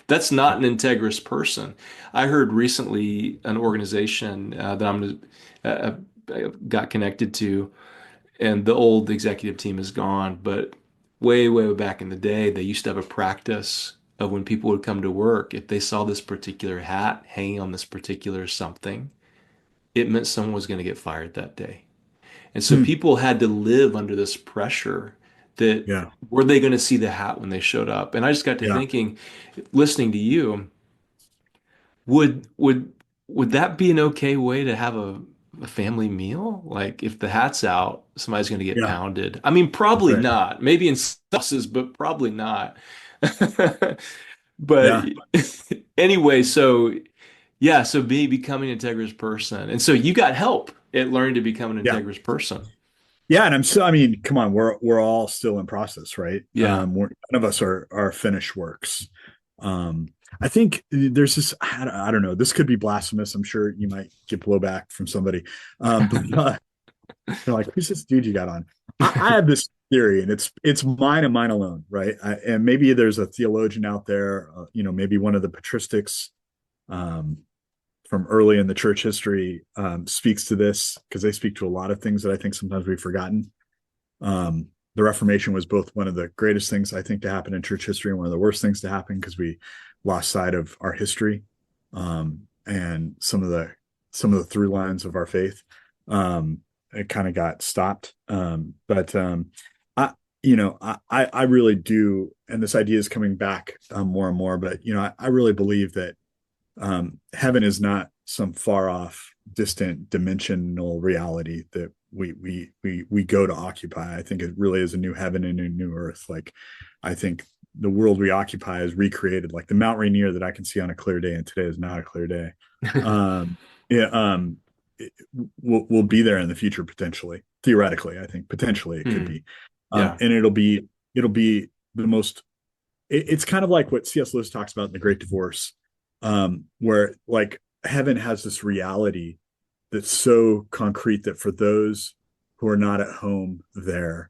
That's not an integrous person. I heard recently an organization that got connected to, and the old executive team is gone, but way back in the day, they used to have a practice of when people would come to work, if they saw this particular hat hanging on this particular something, it meant someone was going to get fired that day. And so Hmm. people had to live under this pressure that Yeah. were they going to see the hat when they showed up? And I just got to Yeah. thinking, listening to you, would would would that be an okay way to have a family meal? Like if the hat's out, somebody's going to get Yeah. pounded. I mean, That's probably right. not. Maybe in sauces, but probably not. But Yeah. anyway, so yeah, so becoming an integrous person. And so you got help at learning to become an Yeah. integrous person. Yeah, and I'm still, I mean, come on, we're all still in process, right? Yeah. None of us are finished works. Um, I think there's this, I don't know, this could be blasphemous. I'm sure you might get blowback from somebody. But they're like, who's this dude you got on? I have this theory, and it's mine and mine alone, right? And maybe there's a theologian out there, maybe one of the patristics, um, from early in the church history, speaks to this because they speak to a lot of things that I think sometimes we've forgotten. The Reformation was both one of the greatest things I think to happen in church history and one of the worst things to happen because we lost sight of our history, and some of the through lines of our faith. It kind of got stopped. But I, I really do, and this idea is coming back more and more. But I really believe that heaven is not some far off, distant dimensional reality that we go to occupy. I think it really is a new heaven and a new earth. Like, I think the world we occupy is recreated. Like the Mount Rainier that I can see on a clear day, and today is not a clear day. Um, yeah, we'll be there in the future potentially. Theoretically, I think potentially it could Hmm. be, Yeah. and it'll be the most it's kind of like what C.S. Lewis talks about in The Great Divorce, where like heaven has this reality that's so concrete that for those who are not at home there,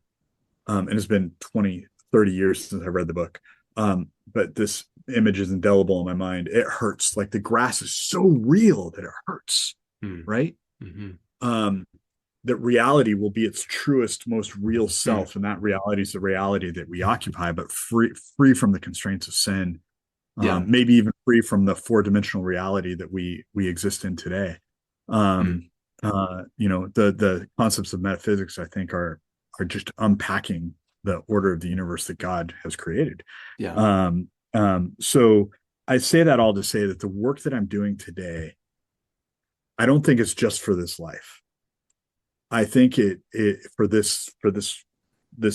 and it's been 20, 30 years since I read the book, but this image is indelible in my mind. It hurts. Like the grass is so real that it hurts, Hmm. right? Hmm. Um, that reality will be its truest, most real Hmm. self, and that reality is the reality that we occupy, but free from the constraints of sin, Yeah. maybe even free from the four-dimensional reality that we exist in today. Hmm. The concepts of metaphysics, I think, are just unpacking the order of the universe that God has created. Yeah. So I say that all to say that the work that I'm doing today, I don't think it's just for this life. I think it for this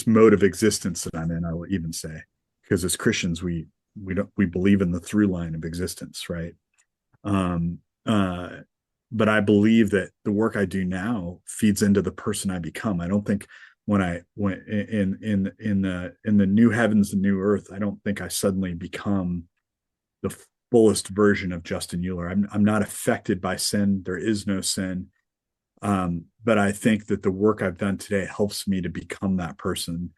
mode of existence that I'm in, I will even say, because as Christians, we believe in the through line of existence, right? Um, uh, but I believe that the work I do now feeds into the person I become. I don't think when in the new heavens and new earth, I don't think I suddenly become the fullest version of Justin Uhler. I'm not affected by sin. There is no sin. But I think that the work I've done today helps me to become that person,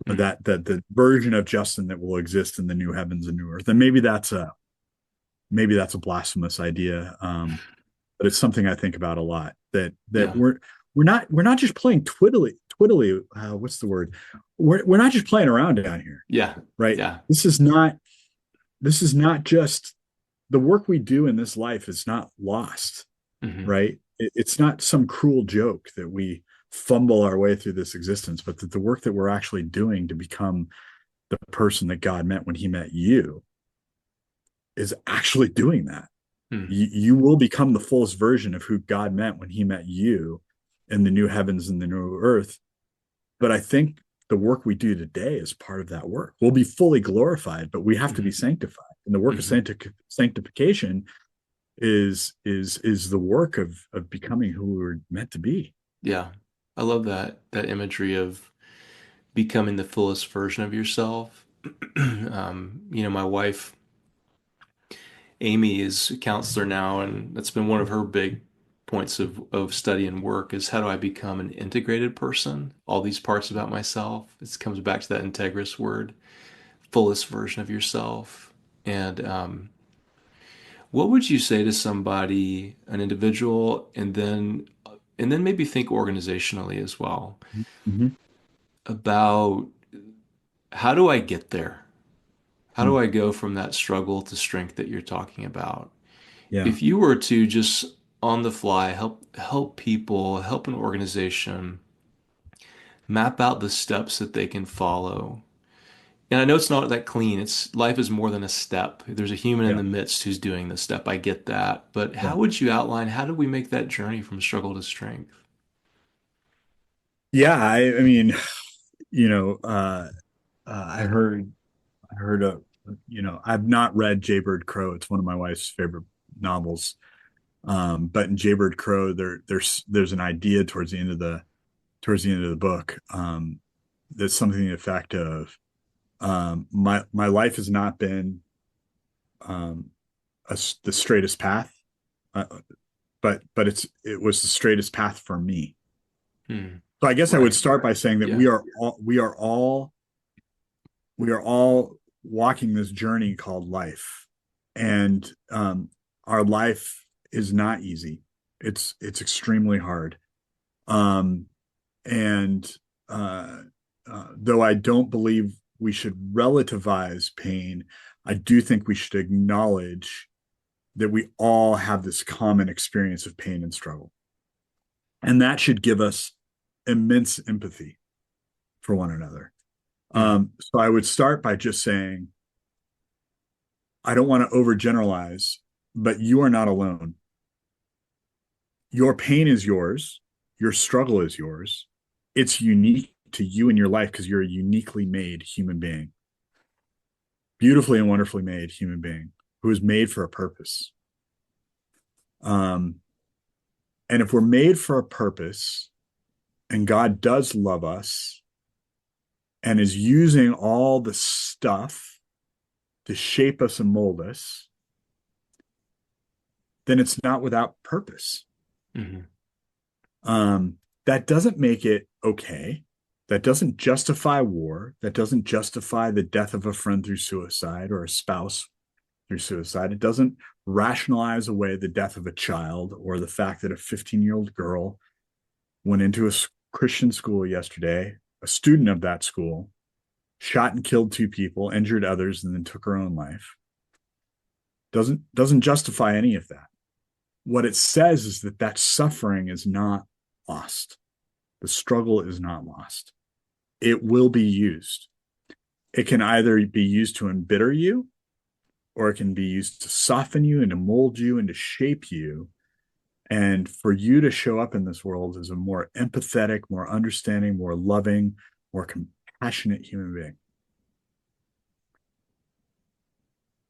Hmm. that the version of Justin that will exist in the new heavens and new earth. And maybe that's a blasphemous idea, but it's something I think about a lot. That Yeah. we're not just playing twiddly. What's the word? We're not just playing around down here, Yeah. right? Yeah. This is not just the work we do in this life is not lost, Hmm. right? It's not some cruel joke that we fumble our way through this existence, but that the work that we're actually doing to become the person that God meant when He met you is actually doing that. Hmm. You will become the fullest version of who God meant when He met you in the new heavens and the new earth. But I think the work we do today is part of that work. We'll be fully glorified, but we have to be Hmm. sanctified. And the work of Hmm. sanctification is the work of becoming who we were meant to be. Yeah. I love that imagery of becoming the fullest version of yourself. My wife, Amy, is a counselor now, and that's been one of her big points of study and work is how do I become an integrated person? All these parts about myself. It comes back to that integrous word, fullest version of yourself. And what would you say to somebody, an individual, and then maybe think organizationally as well Mhm. about how do I get there? How do Mm. I go from that struggle to strength that you're talking about? Yeah, If you were to just on the fly help people, help an organization map out the steps that they can follow. And I know it's not that clean. It's life is more than a step. There's a human in yeah, the midst who's doing the step. I get that. But yeah, how would you outline how do we make that journey from struggle to strength? yeah. I mean, you know, I heard of, I've not read Jaybird Crow. It's one of my wife's favorite novels. But in Jaybird Crow, there's an idea towards the end of the book. That's something to the effect of, my life has not been um, the straightest path, uh, but it was the straightest path for me. Hmm. So I guess I would Right. start by saying that Yeah. we are all walking this journey called life, and our life is not easy. It's extremely hard. Um, and though I don't believe we should relativize pain, I do think we should acknowledge that we all have this common experience of pain and struggle. And that should give us immense empathy for one another. Hmm. So I would start by just saying, I don't want to overgeneralize, but you are not alone. Your pain is yours, your struggle is yours. It's unique to you in your life because you're a uniquely made human being, beautifully and wonderfully made human being who is made for a purpose. Um, and if we're made for a purpose and God does love us and is using all the stuff to shape us and mold us, then it's not without purpose. Hmm. Um, that doesn't make it okay. That doesn't justify war. That doesn't justify the death of a friend through suicide or a spouse through suicide. It doesn't rationalize away the death of a child or the fact that a 15-year-old girl went into a Christian school yesterday, a student of that school, shot and killed two people, injured others, and then took her own life. Doesn't justify any of that. What it says is that that suffering is not lost. The struggle is not lost. It will be used. It can either be used to embitter you, or it can be used to soften you and to mold you and to shape you, and for you to show up in this world as a more empathetic, more understanding, more loving, more compassionate human being.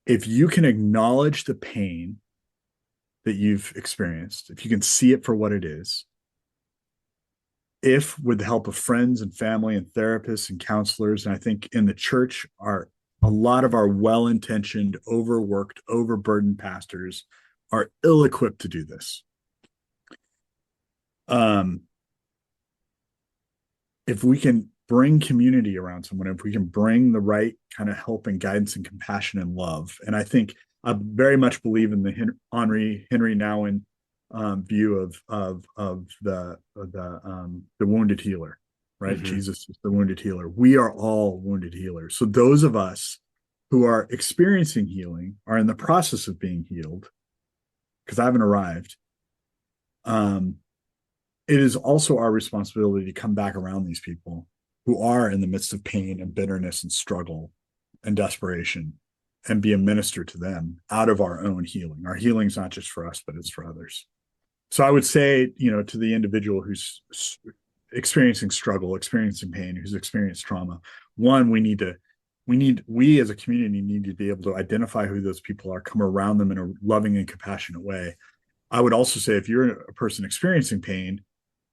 If you can acknowledge the pain that you've experienced, if you can see it for what it is, if with the help of friends and family and therapists and counselors, and I think in the church are a lot of our well-intentioned, overworked, overburdened pastors are ill-equipped to do this. Um, if we can bring community around someone, if we can bring the right kind of help and guidance and compassion and love, and I think I very much believe in the Henry Nouwen view of the wounded healer, right? Hmm. Jesus is the wounded healer. We are all wounded healers. So those of us who are experiencing healing are in the process of being healed because I haven't arrived. Um, it is also our responsibility to come back around these people who are in the midst of pain and bitterness and struggle and desperation and be a minister to them out of our own healing. Our healing is not just for us, but it's for others. So I would say, to the individual who's experiencing struggle, experiencing pain, who's experienced trauma, one, we as a community need to be able to identify who those people are, come around them in a loving and compassionate way. I would also say if you're a person experiencing pain,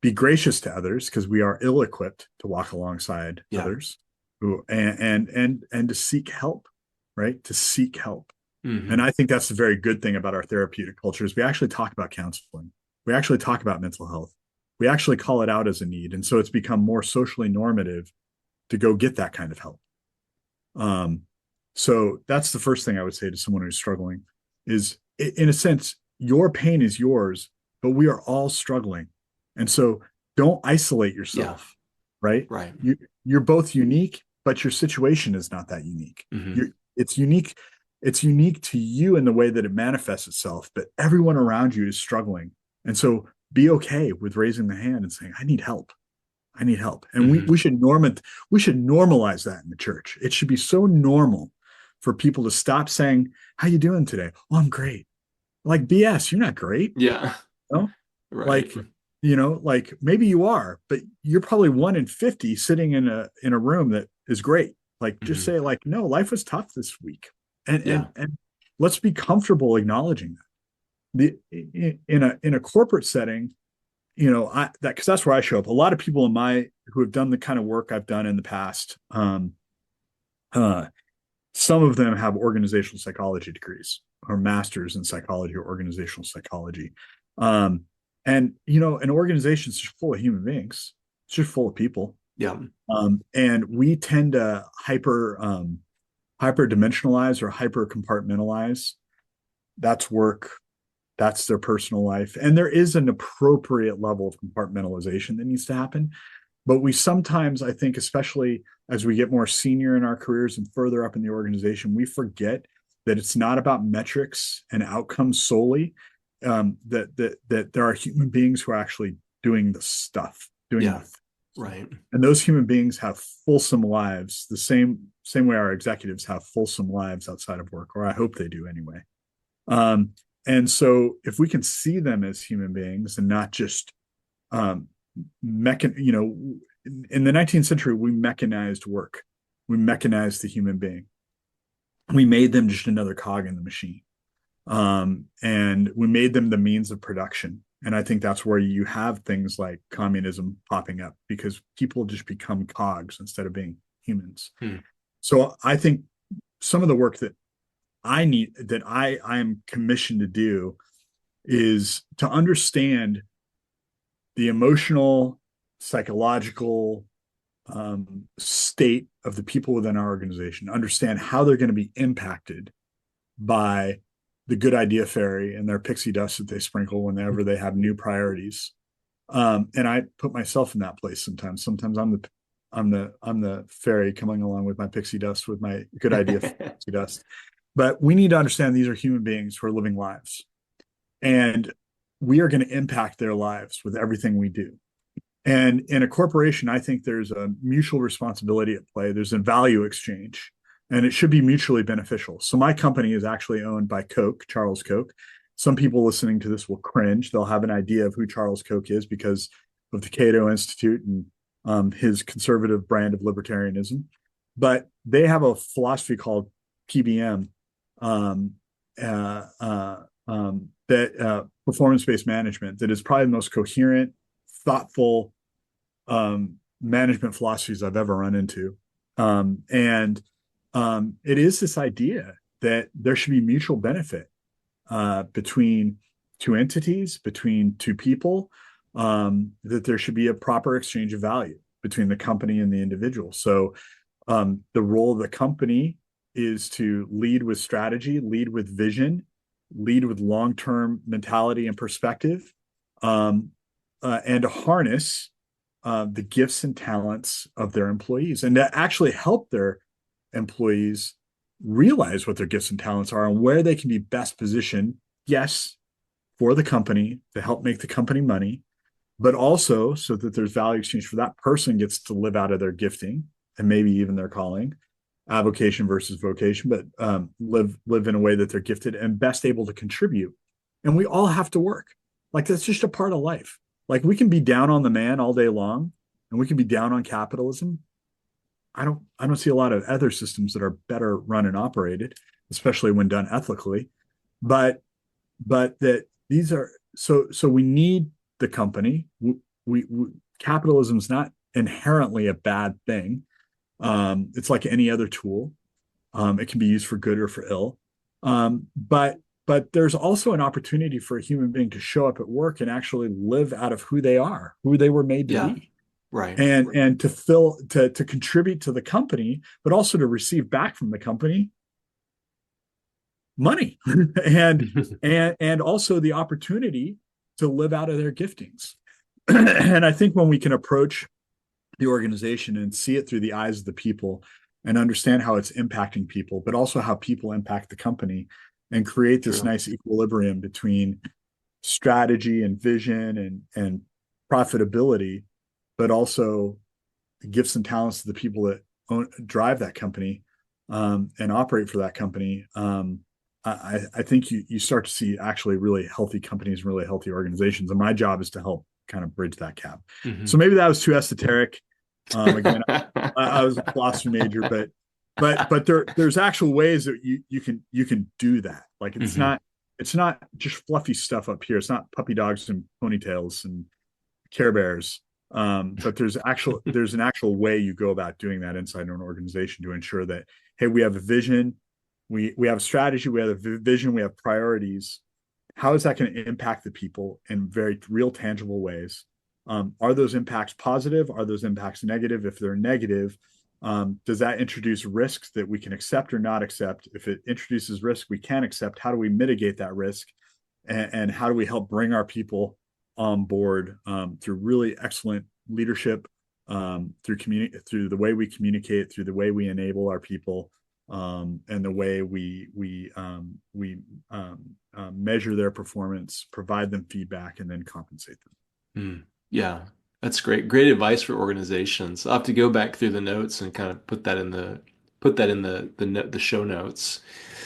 be gracious to others because we are ill-equipped to walk alongside Yeah. others who and to seek help, right? To seek help. And Hmm. I think that's the very good thing about our therapeutic culture is we actually talk about counseling. We actually talk about mental health. We actually call it out as a need. And so it's become more socially normative to go get that kind of help. Um, so that's the first thing I would say to someone who's struggling is, in a sense, your pain is yours, but we are all struggling. And so don't isolate Yeah. yourself, right? Right. You, you're both unique, but your situation is not that unique. Hmm. It's unique. It's unique to you in the way that it manifests itself, but everyone around you is struggling. And so be okay with raising the hand and saying, I need help. I need help. And we, Hmm. we should we should normalize that in the church. It should be so normal for people to stop saying, how you doing today? Oh, I'm great. Like BS, you're not great. Yeah. You know? Right. Like, like maybe you are, but you're probably 1 in 50 sitting in a room that is great. Like just Hmm. say, like, no, life was tough this week. And Yeah. let's be comfortable acknowledging that. In a corporate setting, I that because that's where I show up. A lot of people in my who have done the kind of work I've done in the past, uh, some of them have organizational psychology degrees or masters in psychology or organizational psychology. Um, and an organization is just full of human beings. It's just full of people. Yeah. And we tend to hyper dimensionalize or hyper compartmentalize. That's work. That's their personal life. And there is an appropriate level of compartmentalization that needs to happen. But we sometimes, I think, especially as we get more senior in our careers and further up in the organization, we forget that it's not about metrics and outcomes solely. That there are human beings who are actually doing the stuff, doing Yeah. the, Right. and those human beings have fulsome lives, the same way our executives have fulsome lives outside of work, or I hope they do anyway. Um, and so, if we can see them as human beings and not just um, in the 19th century, we mechanized work. We mechanized the human being. We made them just another cog in the machine. And we made them the means of production. And I think that's where you have things like communism popping up because people just become cogs instead of being humans. Hmm. So I think some of the work that I am commissioned to do is to understand the emotional, psychological state of the people within our organization, understand how they're going to be impacted by the good idea fairy and their pixie dust that they sprinkle whenever they have new priorities. And I put myself in that place sometimes. Sometimes I'm the fairy coming along with my pixie dust with my good idea pixie dust. But we need to understand these are human beings who are living lives, and we are going to impact their lives with everything we do. And in a corporation, I think there's a mutual responsibility at play. There's a value exchange, and it should be mutually beneficial. So my company is actually owned by Koch, Charles Koch. Some people listening to this will cringe. They'll have an idea of who Charles Koch is because of the Cato Institute and his conservative brand of libertarianism. But they have a philosophy called PBM, um, that performance-based management that is probably the most coherent, thoughtful management philosophies I've ever run into. And it is this idea that there should be mutual benefit between two entities, between two people, that there should be a proper exchange of value between the company and the individual. So the role of the company is to lead with strategy, lead with vision, lead with long-term mentality and perspective, and to harness the gifts and talents of their employees and to actually help their employees realize what their gifts and talents are and where they can be best positioned, yes, for the company to help make the company money, but also so that there's value exchange for that person gets to live out of their gifting and maybe even their calling, avocation versus vocation, but live in a way that they're gifted and best able to contribute. And we all have to work. Like that's just a part of life. Like we can be down on the man all day long, and we can be down on capitalism. I don't see a lot of other systems that are better run and operated, especially when done ethically. But that these are so we need the company. We capitalism is not inherently a bad thing. It's like any other tool. It can be used for good or for ill. But but there's also an opportunity for a human being to show up at work and actually live out of who they are, who they were made to Yeah. be, Right. and to contribute to the company, but also to receive back from the company money and and also the opportunity to live out of their giftings. And I think when we can approach the organization and see it through the eyes of the people and understand how it's impacting people, but also how people impact the company, and create this True. nice equilibrium between strategy and vision and profitability, but also gifts and talents to the people that drive that company, and operate for that company. I think you start to see actually really healthy companies, really healthy organizations, and my job is to help kind of bridge that gap. So Hmm. maybe that was too esoteric. Again, I was a philosophy major, but there's actual ways that you can do that. Like Hmm. it's not just fluffy stuff up here. It's not puppy dogs and ponytails and Care Bears. But there's an actual way you go about doing that inside an organization to ensure that, hey, we have a vision, we have a strategy, we have a vision, we have priorities. How is that going to impact the people in very real, tangible ways? Are those impacts positive? Are those impacts negative? If they're negative, does that introduce risks that we can accept or not accept? If it introduces risk we can accept, how do we mitigate that risk? And how do we help bring our people on board, through really excellent leadership, through the way we communicate, through the way we enable our people, and the way we measure their performance, provide them feedback, and then compensate them. Mm. Yeah, that's great. Great advice for organizations. I'll have to go back through the notes and kind of put that in the show notes.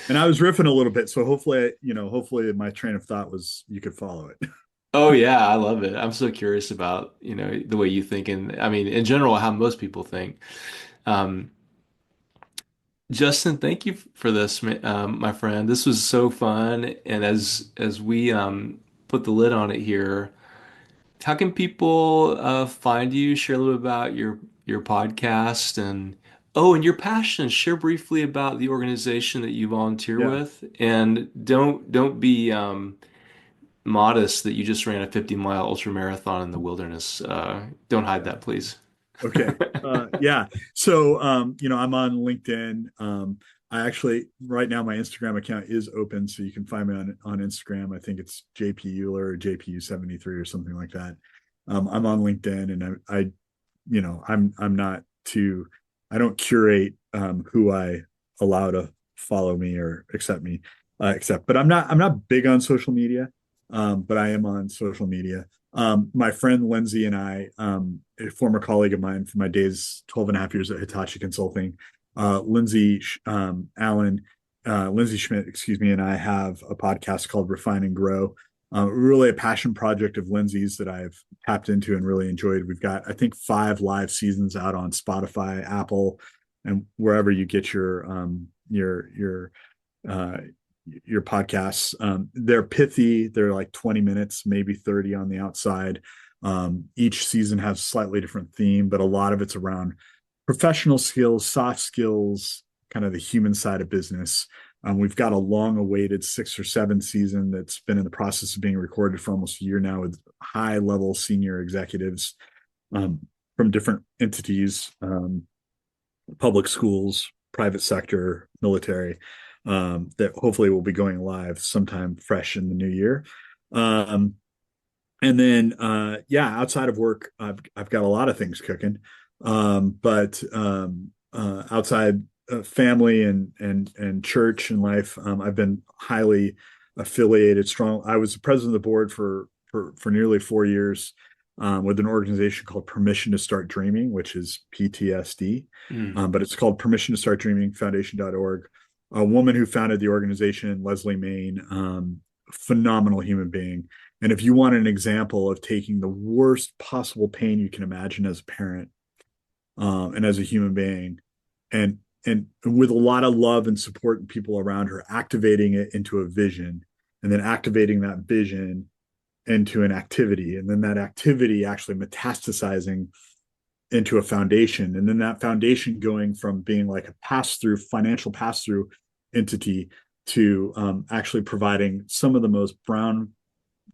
And I was riffing a little bit, so hopefully my train of thought was you could follow it. Oh yeah, I love it. I'm so curious about, the way you think and I mean, in general, how most people think. Um, Justin, thank you for this, my friend. This was so fun. And as we put the lid on it here, how can people find you? Share a little bit about your podcast and your passion. Share briefly about the organization that you volunteer Yeah, with, and don't be modest that you just ran a 50-mile ultra marathon in the wilderness. Don't hide yeah. that, please. Okay. Yeah. So, I'm on LinkedIn. I actually, right now, my Instagram account is open, so you can find me on Instagram. I think it's JP Euler or JPU73 or something like that. I'm on LinkedIn, and I'm not too, I don't curate who I allow to follow me or but I'm not big on social media, but I am on social media. My friend Lindsay and I, a former colleague of mine from my days, 12 and a half years at Hitachi Consulting, Allen, Lindsay Schmidt, excuse me, and I have a podcast called Refine and Grow. Really a passion project of Lindsay's that I've tapped into and really enjoyed. We've got, I think, 5 live seasons out on Spotify, Apple, and wherever you get uh, your podcasts. They're pithy. They're like 20 minutes, maybe 30 on the outside. Each season has a slightly different theme, but a lot of it's around professional skills, soft skills, kind of the human side of business. We've got a long awaited 6 or 7 season that's been in the process of being recorded for almost a year now with high level senior executives, um, from different entities, public schools, private sector, military, that hopefully will be going live sometime fresh in the new year. Um, and then, yeah, outside of work, I've got a lot of things cooking. But outside family and church and life, I've been highly affiliated, strong. I was the president of the board for nearly 4 years, with an organization called Permission to Start Dreaming, which is PTSD, Mm. but it's called Permission to Start Dreaming Foundation.org. A woman who founded the organization, Leslie Main, phenomenal human being. And if you want an example of taking the worst possible pain you can imagine as a parent, and as a human being, and and with a lot of love and support and people around her, activating it into a vision, and then activating that vision into an activity, and then that activity actually metastasizing into a foundation, and then that foundation going from being like a pass through financial pass through entity to actually providing some of the most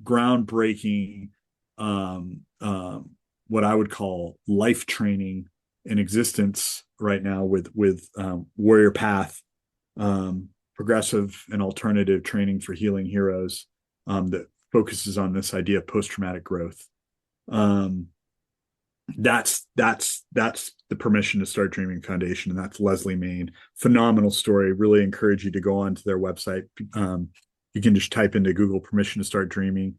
groundbreaking, um, um, what I would call life training in existence right now with Warrior Path, progressive and alternative training for healing heroes, that focuses on this idea of post traumatic growth. Um, that's the Permission to Start Dreaming Foundation, and that's Leslie Main. Phenomenal story. Really encourage you to go on to their website. You can just type into Google Permission to Start Dreaming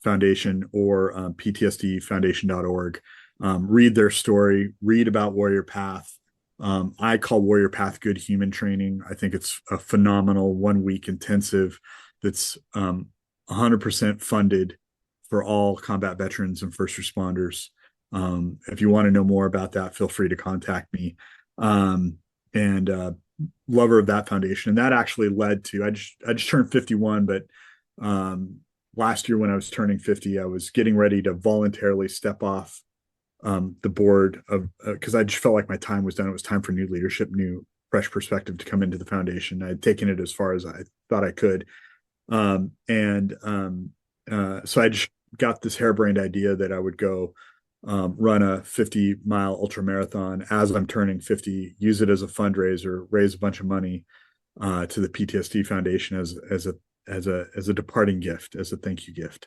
Foundation or ptsdfoundation.org. Read their story, read about Warrior Path. I call Warrior Path good human training. I think it's a phenomenal 1 week intensive that's 100% funded for all combat veterans and first responders. If you want to know more about that, feel free to contact me. And Lover of that foundation, and that actually led to I just turned 51, but um, last year when I was turning 50, I was getting ready to voluntarily step off the board of because I just felt like my time was done. It was time for new leadership, new fresh perspective to come into the foundation. I had taken it as far as I thought I could, so I just got this harebrained idea that I would go run a 50-mile ultra marathon as I'm turning 50, use it as a fundraiser, raise a bunch of money to the PTSD Foundation as a departing gift, as a thank you gift.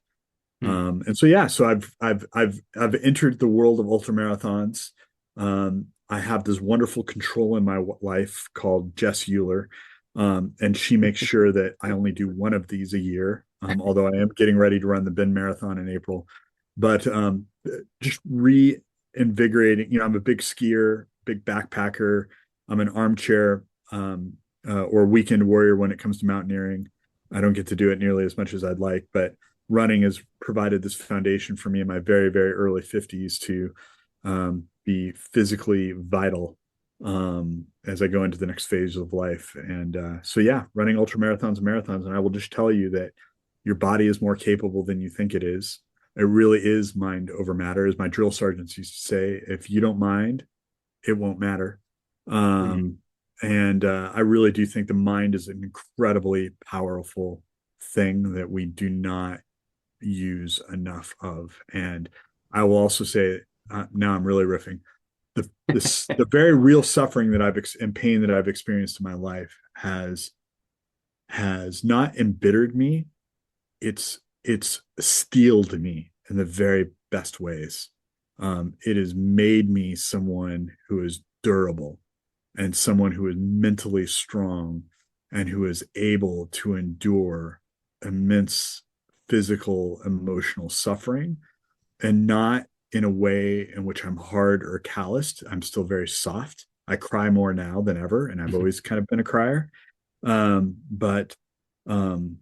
Hmm. And so yeah, so I've entered the world of ultra marathons. I have this wonderful control in my life called Jess Euler, and she makes sure that I only do one of these a year. Although I am getting ready to run the Bend Marathon in April, but just reinvigorating. I'm a big skier, big backpacker. I'm an armchair or weekend warrior when it comes to mountaineering. I don't get to do it nearly as much as I'd like, but running has provided this foundation for me in my very, very early 50s to be physically vital as I go into the next phase of life. And so, yeah, running ultra marathons and marathons. And I will just tell you that your body is more capable than you think it is. It really is mind over matter, as my drill sergeants used to say. If you don't mind, it won't matter. Mhm. Um, and I really do think the mind is an incredibly powerful thing that we do not use enough of. And I will also say, now I'm really riffing. The very real suffering that and pain that I've experienced in my life has not embittered me. It's steeled me in the very best ways. It has made me someone who is durable and someone who is mentally strong and who is able to endure immense physical, emotional suffering, and not in a way in which I'm hard or calloused. I'm still very soft. I cry more now than ever, and I've always kind of been a crier. But um,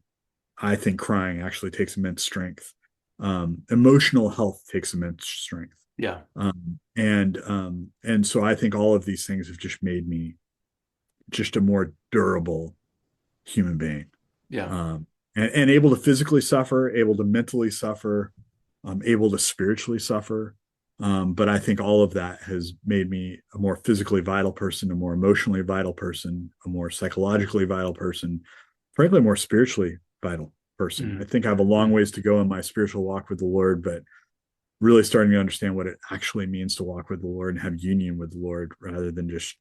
I think crying actually takes immense strength. Emotional health takes immense strength. Yeah. And so I think all of these things have just made me just a more durable human being, Yeah. and able to physically suffer, able to mentally suffer, able to spiritually suffer. But I think all of that has made me a more physically vital person, a more emotionally vital person, a more psychologically vital person, frankly, a more spiritually vital person. I Mm. think I have a long Mm. ways to go in my spiritual walk with the Lord, but really starting to understand what it actually means to walk with the Lord and have union with the Lord rather than just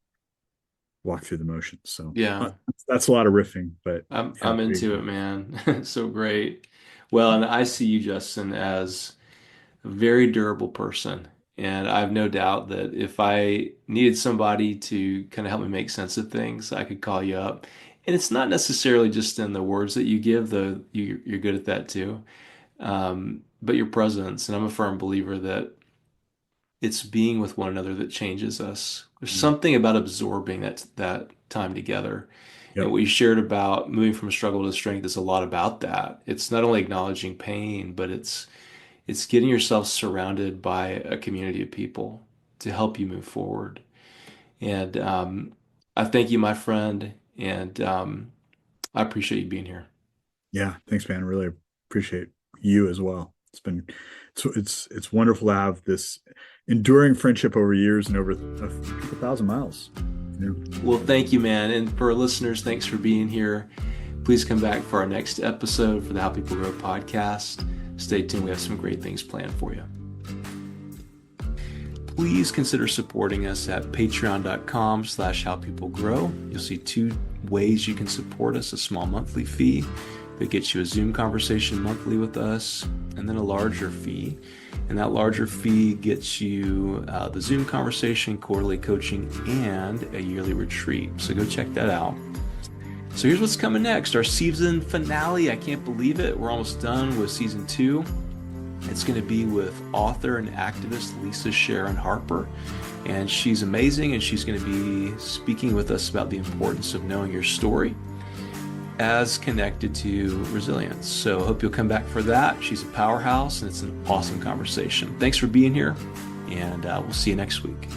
walk through the motions. So Yeah. that's a lot of riffing, but yeah, I'm there you into go. it, man. So great. Well, and I see you, Justin, as a very durable person. And I have no doubt that if I needed somebody to kind of help me make sense of things, I could call you up. And it's not necessarily just in the words that you give, though you're good at that too, but your presence. And I'm a firm believer that it's being with one another that changes us. There's Mm. something about absorbing that time together. And Yep. what you shared about moving from struggle to strength is a lot about that. It's not only acknowledging pain, but it's getting yourself surrounded by a community of people to help you move forward. And I thank you, my friend, and I appreciate you being here. Yeah. Thanks, man. I really appreciate you as well. It's wonderful to have this enduring friendship over years and over a couple thousand miles. You know? Well, thank you, man. And for our listeners, thanks for being here. Please come back for our next episode for the How People Grow podcast. Stay tuned. We have some great things planned for you. Please consider supporting us at patreon.com/howpeoplegrow. You'll see 2 ways you can support us: a small monthly fee that gets you a Zoom conversation monthly with us, and then a larger fee. And that larger fee gets you the Zoom conversation, quarterly coaching, and a yearly retreat. So go check that out. So here's what's coming next. Our season finale. I can't believe it. We're almost done with season 2. It's going to be with author and activist Lisa Sharon Harper. And she's amazing, and she's going to be speaking with us about the importance of knowing your story as connected to resilience. So I hope you'll come back for that. She's a powerhouse, and it's an awesome conversation. Thanks for being here, and we'll see you next week.